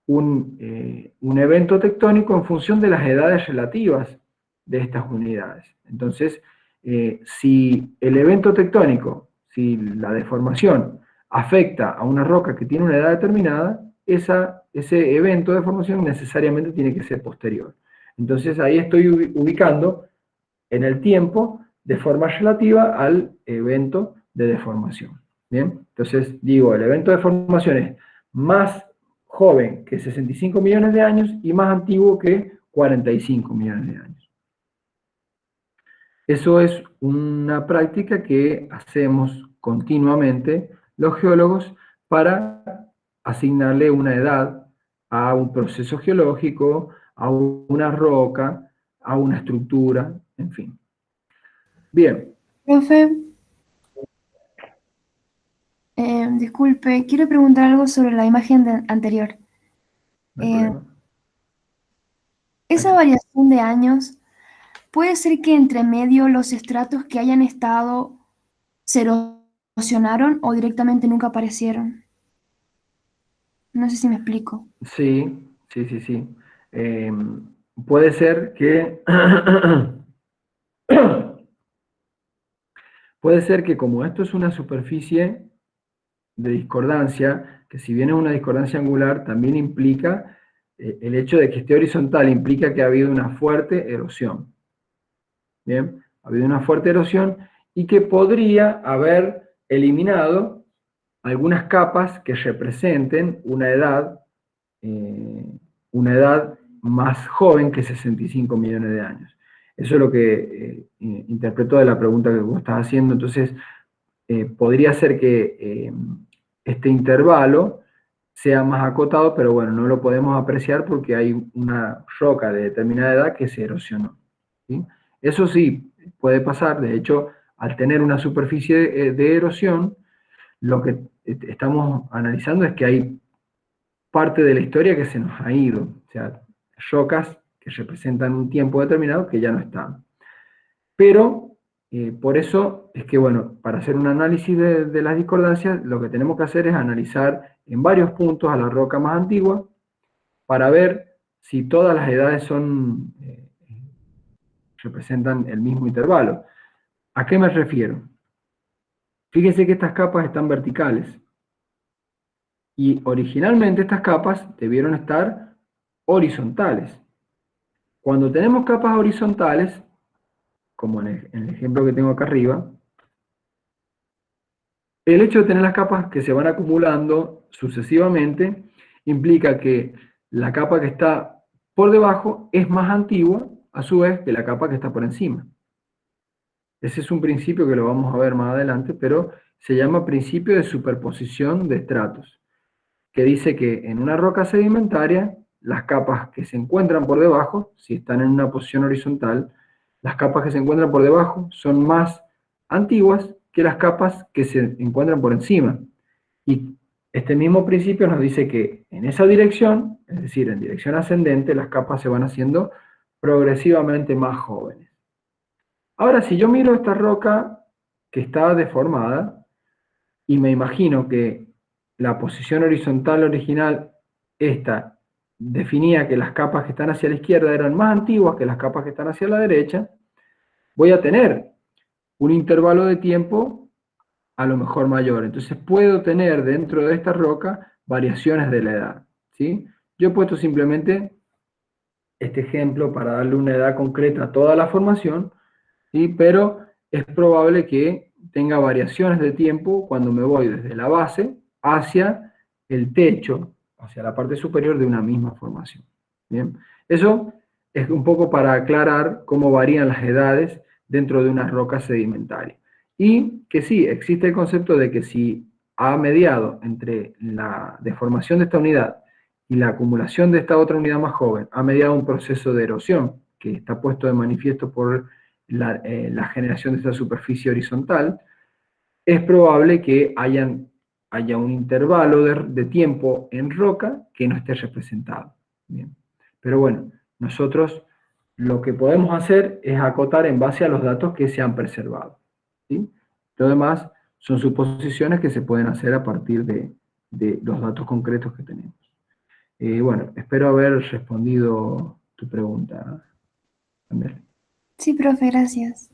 un evento tectónico en función de las edades relativas de estas unidades. Entonces, si el evento tectónico, si la deformación afecta a una roca que tiene una edad determinada, ese evento de deformación necesariamente tiene que ser posterior. Entonces ahí estoy ubicando en el tiempo de forma relativa al evento de deformación. ¿Bien? Entonces digo, el evento de deformación es más joven que 65 millones de años y más antiguo que 45 millones de años. Eso es una práctica que hacemos continuamente los geólogos para asignarle una edad a un proceso geológico, a una roca, a una estructura, en fin. Bien.
Profe, disculpe, quiero preguntar algo sobre la imagen anterior.
No hay problema.
Esa variación de años, ¿puede ser que entre medio los estratos que hayan estado se erosionaron o directamente nunca aparecieron? No sé si me explico.
Sí. Puede ser que puede ser que como esto es una superficie de discordancia, que si bien es una discordancia angular, también implica, el hecho de que esté horizontal implica que ha habido una fuerte erosión. Bien, ha habido una fuerte erosión y que podría haber eliminado algunas capas que representen una edad más joven que 65 millones de años. Eso es lo que interpreto de la pregunta que vos estás haciendo. Entonces, podría ser que este intervalo sea más acotado, pero bueno, no lo podemos apreciar porque hay una roca de determinada edad que se erosionó, ¿sí? Eso sí, puede pasar. De hecho, al tener una superficie de erosión, lo que estamos analizando es que hay parte de la historia que se nos ha ido, o sea, rocas que representan un tiempo determinado que ya no están. Pero, por eso es que, bueno, para hacer un análisis de las discordancias, lo que tenemos que hacer es analizar en varios puntos a la roca más antigua, para ver si todas las edades representan el mismo intervalo. ¿A qué me refiero? Fíjense que estas capas están verticales, y originalmente estas capas debieron estar horizontales. Cuando tenemos capas horizontales, como en el ejemplo que tengo acá arriba, el hecho de tener las capas que se van acumulando sucesivamente implica que la capa que está por debajo es más antigua, a su vez, que la capa que está por encima. Ese es un principio que lo vamos a ver más adelante, pero se llama principio de superposición de estratos, que dice que en una roca sedimentaria, las capas que se encuentran por debajo, si están en una posición horizontal, las capas que se encuentran por debajo son más antiguas que las capas que se encuentran por encima. Y este mismo principio nos dice que en esa dirección, es decir, en dirección ascendente, las capas se van haciendo progresivamente más jóvenes. Ahora, si yo miro esta roca que está deformada, y me imagino que la posición horizontal original, esta, definía que las capas que están hacia la izquierda eran más antiguas que las capas que están hacia la derecha, voy a tener un intervalo de tiempo a lo mejor mayor. Entonces puedo tener dentro de esta roca variaciones de la edad, ¿sí? Yo he puesto simplemente este ejemplo para darle una edad concreta a toda la formación, ¿sí? Pero es probable que tenga variaciones de tiempo cuando me voy desde la base hacia el techo, hacia la parte superior de una misma formación. ¿Bien? Eso es un poco para aclarar cómo varían las edades dentro de una roca sedimentaria. Y que sí, existe el concepto de que si ha mediado entre la deformación de esta unidad y la acumulación de esta otra unidad más joven, ha mediado un proceso de erosión que está puesto de manifiesto por la generación de esta superficie horizontal, es probable que haya un intervalo de tiempo en roca que no esté representado. Bien. Pero bueno, nosotros lo que podemos hacer es acotar en base a los datos que se han preservado, ¿sí? Lo demás son suposiciones que se pueden hacer a partir de los datos concretos que tenemos. Bueno, espero haber respondido tu pregunta, Ander.
Sí, profe, gracias.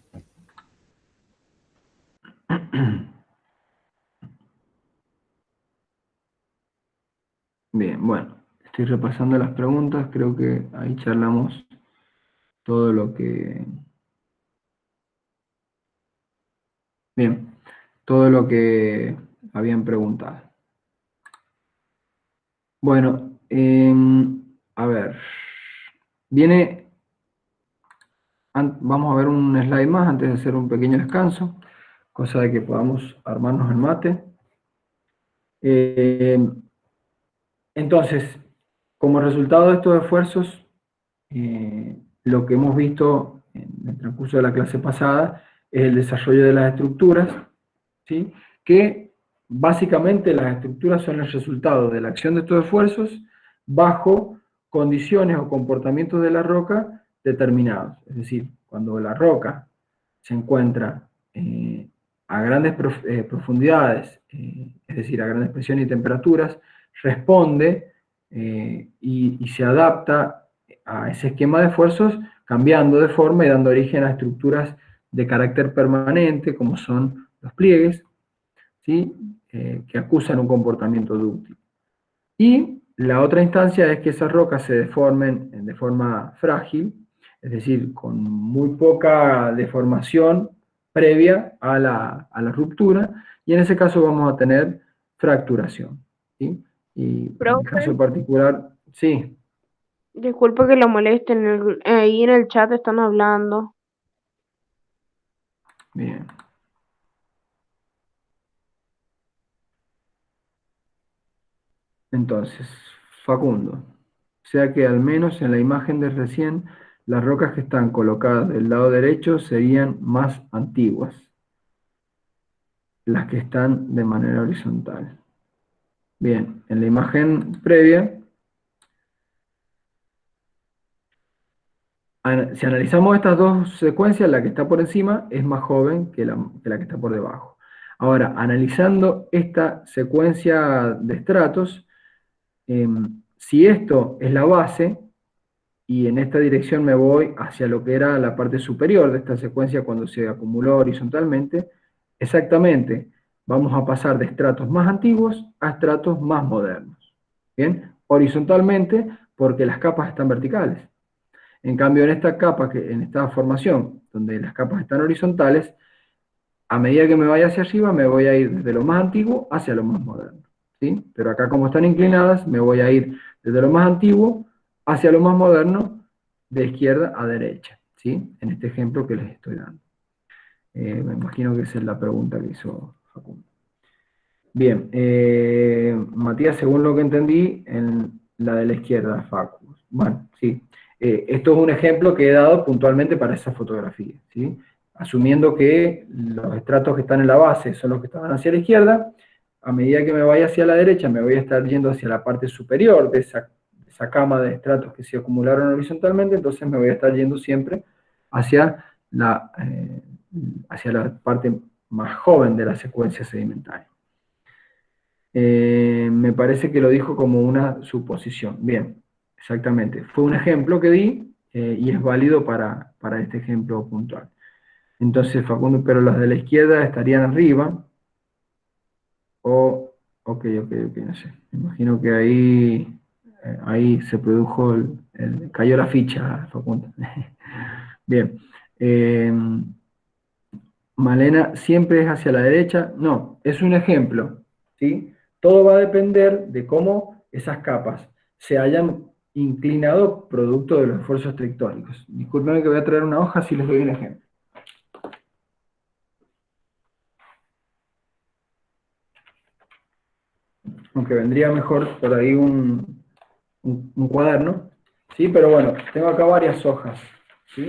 Bien, bueno, estoy repasando las preguntas, creo que ahí charlamos todo lo que... Bien, todo lo que habían preguntado. Bueno, a ver, vamos a ver un slide más antes de hacer un pequeño descanso, cosa de que podamos armarnos el mate. Entonces, como resultado de estos esfuerzos, lo que hemos visto en el transcurso de la clase pasada es el desarrollo de las estructuras, ¿sí? Que básicamente las estructuras son el resultado de la acción de estos esfuerzos bajo condiciones o comportamientos de la roca determinados. Es decir, cuando la roca se encuentra a grandes profundidades, es decir, a grandes presiones y temperaturas, responde y se adapta a ese esquema de esfuerzos, cambiando de forma y dando origen a estructuras de carácter permanente, como son los pliegues, ¿sí? Que acusan un comportamiento dúctil. Y la otra instancia es que esas rocas se deformen de forma frágil, es decir, con muy poca deformación previa a la ruptura, y en ese caso vamos a tener fracturación, ¿sí? Y en el
Profe,
caso particular, sí,
disculpe que lo moleste, ahí en el chat están hablando.
bien. Entonces, Facundo, o sea que al menos en la imagen de recién, las rocas que están colocadas del lado derecho serían más antiguas, las que están de manera horizontal. Bien, en la imagen previa, si analizamos estas dos secuencias, la que está por encima es más joven que la que está por debajo. Ahora, analizando esta secuencia de estratos, si esto es la base, y en esta dirección me voy hacia lo que era la parte superior de esta secuencia cuando se acumuló horizontalmente, exactamente, vamos a pasar de estratos más antiguos a estratos más modernos. ¿Bien? Horizontalmente, porque las capas están verticales. En cambio, en esta capa, en esta formación, donde las capas están horizontales, a medida que me vaya hacia arriba, me voy a ir desde lo más antiguo hacia lo más moderno. ¿Sí? Pero acá, como están inclinadas, me voy a ir desde lo más antiguo hacia lo más moderno, de izquierda a derecha, ¿sí? En este ejemplo que les estoy dando. Me imagino que esa es la pregunta que hizo Facundo. Bien, Matías, según lo que entendí, en la de la izquierda, Facu. Bueno, sí. Esto es un ejemplo que he dado puntualmente para esa fotografía, ¿sí? Asumiendo que los estratos que están en la base son los que estaban hacia la izquierda, a medida que me vaya hacia la derecha, me voy a estar yendo hacia la parte superior de esa cama de estratos que se acumularon horizontalmente, entonces me voy a estar yendo siempre hacia hacia la parte más joven de la secuencia sedimentaria. Me parece que lo dijo como una suposición. Bien, exactamente. Fue un ejemplo que di y es válido para este ejemplo puntual. Entonces, Facundo, pero las de la izquierda estarían arriba. Ok, no sé. Me imagino que ahí se produjo, cayó la ficha, Facundo. Bien. Malena, ¿siempre es hacia la derecha? No, es un ejemplo, ¿sí? Todo va a depender de cómo esas capas se hayan inclinado producto de los esfuerzos tectónicos. Discúlpenme que voy a traer una hoja si les doy un ejemplo. Aunque vendría mejor por ahí un cuaderno, ¿sí? Pero bueno, tengo acá varias hojas, ¿sí?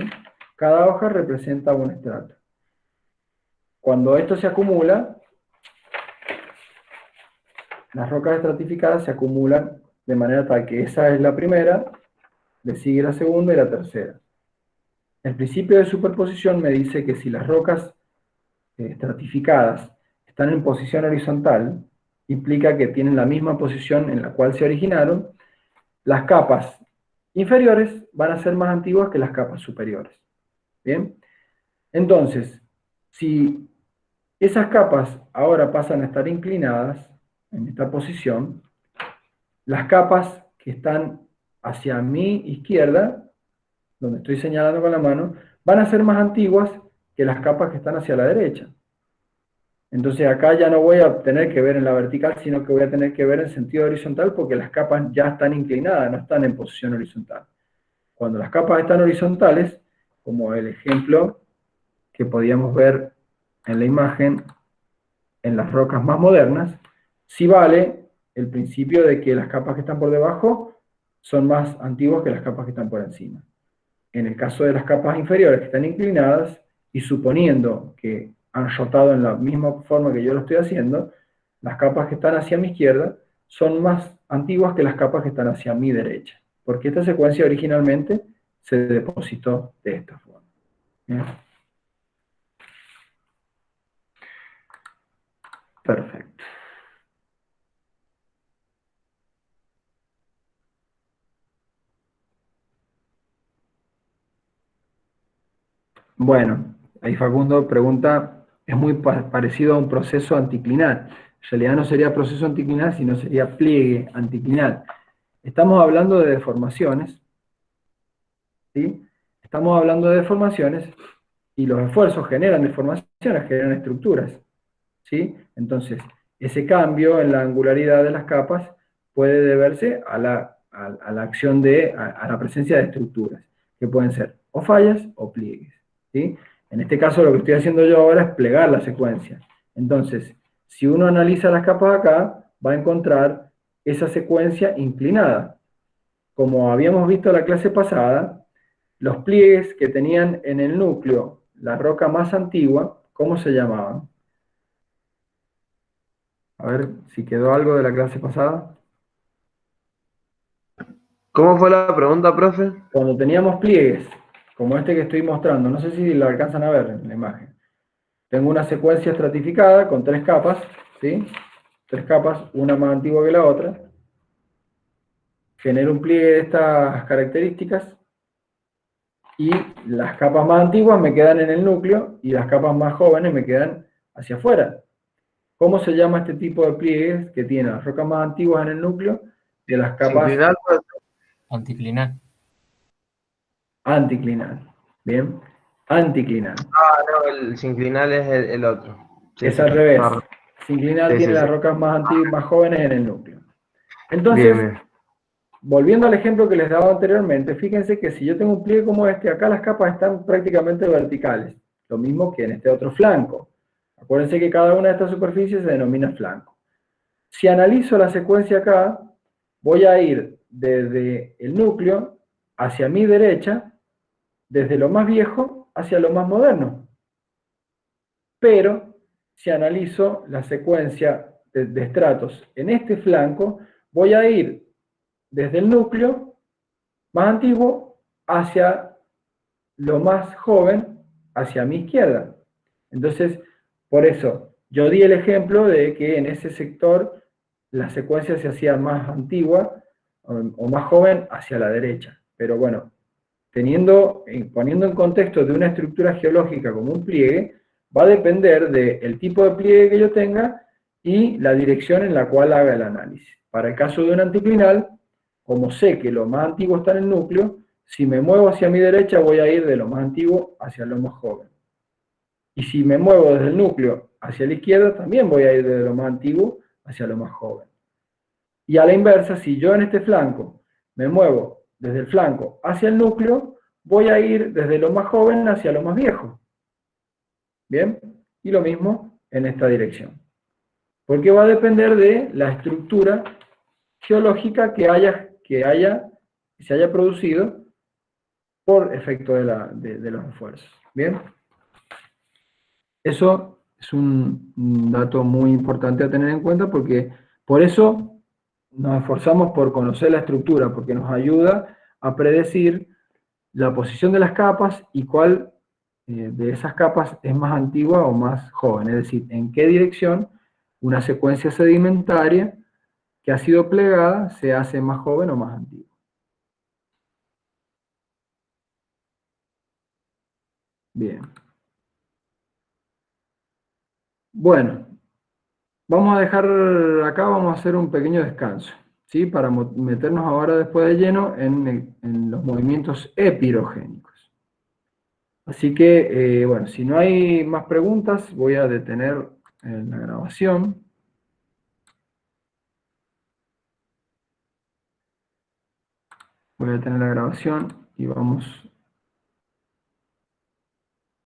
Cada hoja representa un estrato. Cuando esto se acumula, las rocas estratificadas se acumulan de manera tal que esa es la primera, le sigue la segunda y la tercera. El principio de superposición me dice que si las rocas estratificadas están en posición horizontal, implica que tienen la misma posición en la cual se originaron, las capas inferiores van a ser más antiguas que las capas superiores. ¿Bien? Entonces, si esas capas ahora pasan a estar inclinadas en esta posición, las capas que están hacia mi izquierda, donde estoy señalando con la mano, van a ser más antiguas que las capas que están hacia la derecha. Entonces acá ya no voy a tener que ver en la vertical, sino que voy a tener que ver en sentido horizontal porque las capas ya están inclinadas, no están en posición horizontal. Cuando las capas están horizontales, como el ejemplo que podíamos ver en la imagen, en las rocas más modernas, sí vale el principio de que las capas que están por debajo son más antiguas que las capas que están por encima. En el caso de las capas inferiores que están inclinadas, y suponiendo que han rotado en la misma forma que yo lo estoy haciendo, las capas que están hacia mi izquierda son más antiguas que las capas que están hacia mi derecha, porque esta secuencia originalmente se depositó de esta forma. ¿Bien? Perfecto. Bueno, ahí Facundo pregunta, es muy parecido a un proceso anticlinal. En realidad no sería proceso anticlinal, sino sería pliegue anticlinal. Estamos hablando de deformaciones, ¿sí? Estamos hablando de deformaciones y los esfuerzos generan deformaciones, generan estructuras, ¿sí? Entonces, Ese cambio en la angularidad de las capas puede deberse a la acción a la presencia de estructuras, que pueden ser o fallas o pliegues, ¿sí? En este caso lo que estoy haciendo yo ahora es plegar la secuencia. Entonces, si uno analiza las capas acá, va a encontrar esa secuencia inclinada. Como habíamos visto en la clase pasada, los pliegues que tenían en el núcleo la roca más antigua, ¿cómo se llamaban? A ver si quedó algo de la clase pasada.
¿Cómo fue la pregunta, profe?
Cuando teníamos pliegues, como este que estoy mostrando, no sé si lo alcanzan a ver en la imagen. Tengo una secuencia estratificada con 3 capas, ¿sí? 3 capas, una más antigua que la otra. Genero un pliegue de estas características y las capas más antiguas me quedan en el núcleo y las capas más jóvenes me quedan hacia afuera. ¿Cómo se llama este tipo de pliegues que tiene las rocas más antiguas en el núcleo de las capas
Sinclinal, profe.
Anticlinal.
anticlinal? Bien, anticlinal.
Ah, no, el sinclinal es el otro. Sí,
Es
sí.
al revés.
Más-
Sinclinal
Sí,
tiene
sí,
las
sí.
rocas más antiguas, más jóvenes en el núcleo. Entonces,
Bien, bien.
volviendo al ejemplo que les daba anteriormente, fíjense que si yo tengo un pliegue como este, acá las capas están prácticamente verticales, lo mismo que en este otro flanco. Acuérdense que cada una de estas superficies se denomina flanco. Si analizo la secuencia acá, voy a ir desde el núcleo hacia mi derecha, desde lo más viejo hacia lo más moderno. Pero, si analizo la secuencia de estratos en este flanco, voy a ir desde el núcleo más antiguo hacia lo más joven, hacia mi izquierda. Entonces, por eso, yo di el ejemplo de que en ese sector la secuencia se hacía más antigua o más joven hacia la derecha. Pero bueno, poniendo en contexto de una estructura geológica como un pliegue, va a depender del tipo de pliegue que yo tenga y la dirección en la cual haga el análisis. Para el caso de un anticlinal, como sé que lo más antiguo está en el núcleo, si me muevo hacia mi derecha voy a ir de lo más antiguo hacia lo más joven. Y si me muevo desde el núcleo hacia la izquierda, también voy a ir de lo más antiguo hacia lo más joven. Y a la inversa, si yo en este flanco me muevo desde el flanco hacia el núcleo, voy a ir desde lo más joven hacia lo más viejo. ¿Bien? Y lo mismo en esta dirección. Porque va a depender de la estructura geológica que se haya producido por efecto de los esfuerzos. ¿Bien? Eso es un dato muy importante a tener en cuenta porque por eso nos esforzamos por conocer la estructura, porque nos ayuda a predecir la posición de las capas y cuál de esas capas es más antigua o más joven, es decir, en qué dirección una secuencia sedimentaria que ha sido plegada se hace más joven o más antigua. Bien. Bueno, vamos a dejar acá, vamos a hacer un pequeño descanso, ¿sí? Para meternos ahora después de lleno en los movimientos epirogénicos. Así que, bueno, si no hay más preguntas, voy a detener la grabación. Voy a detener la grabación y vamos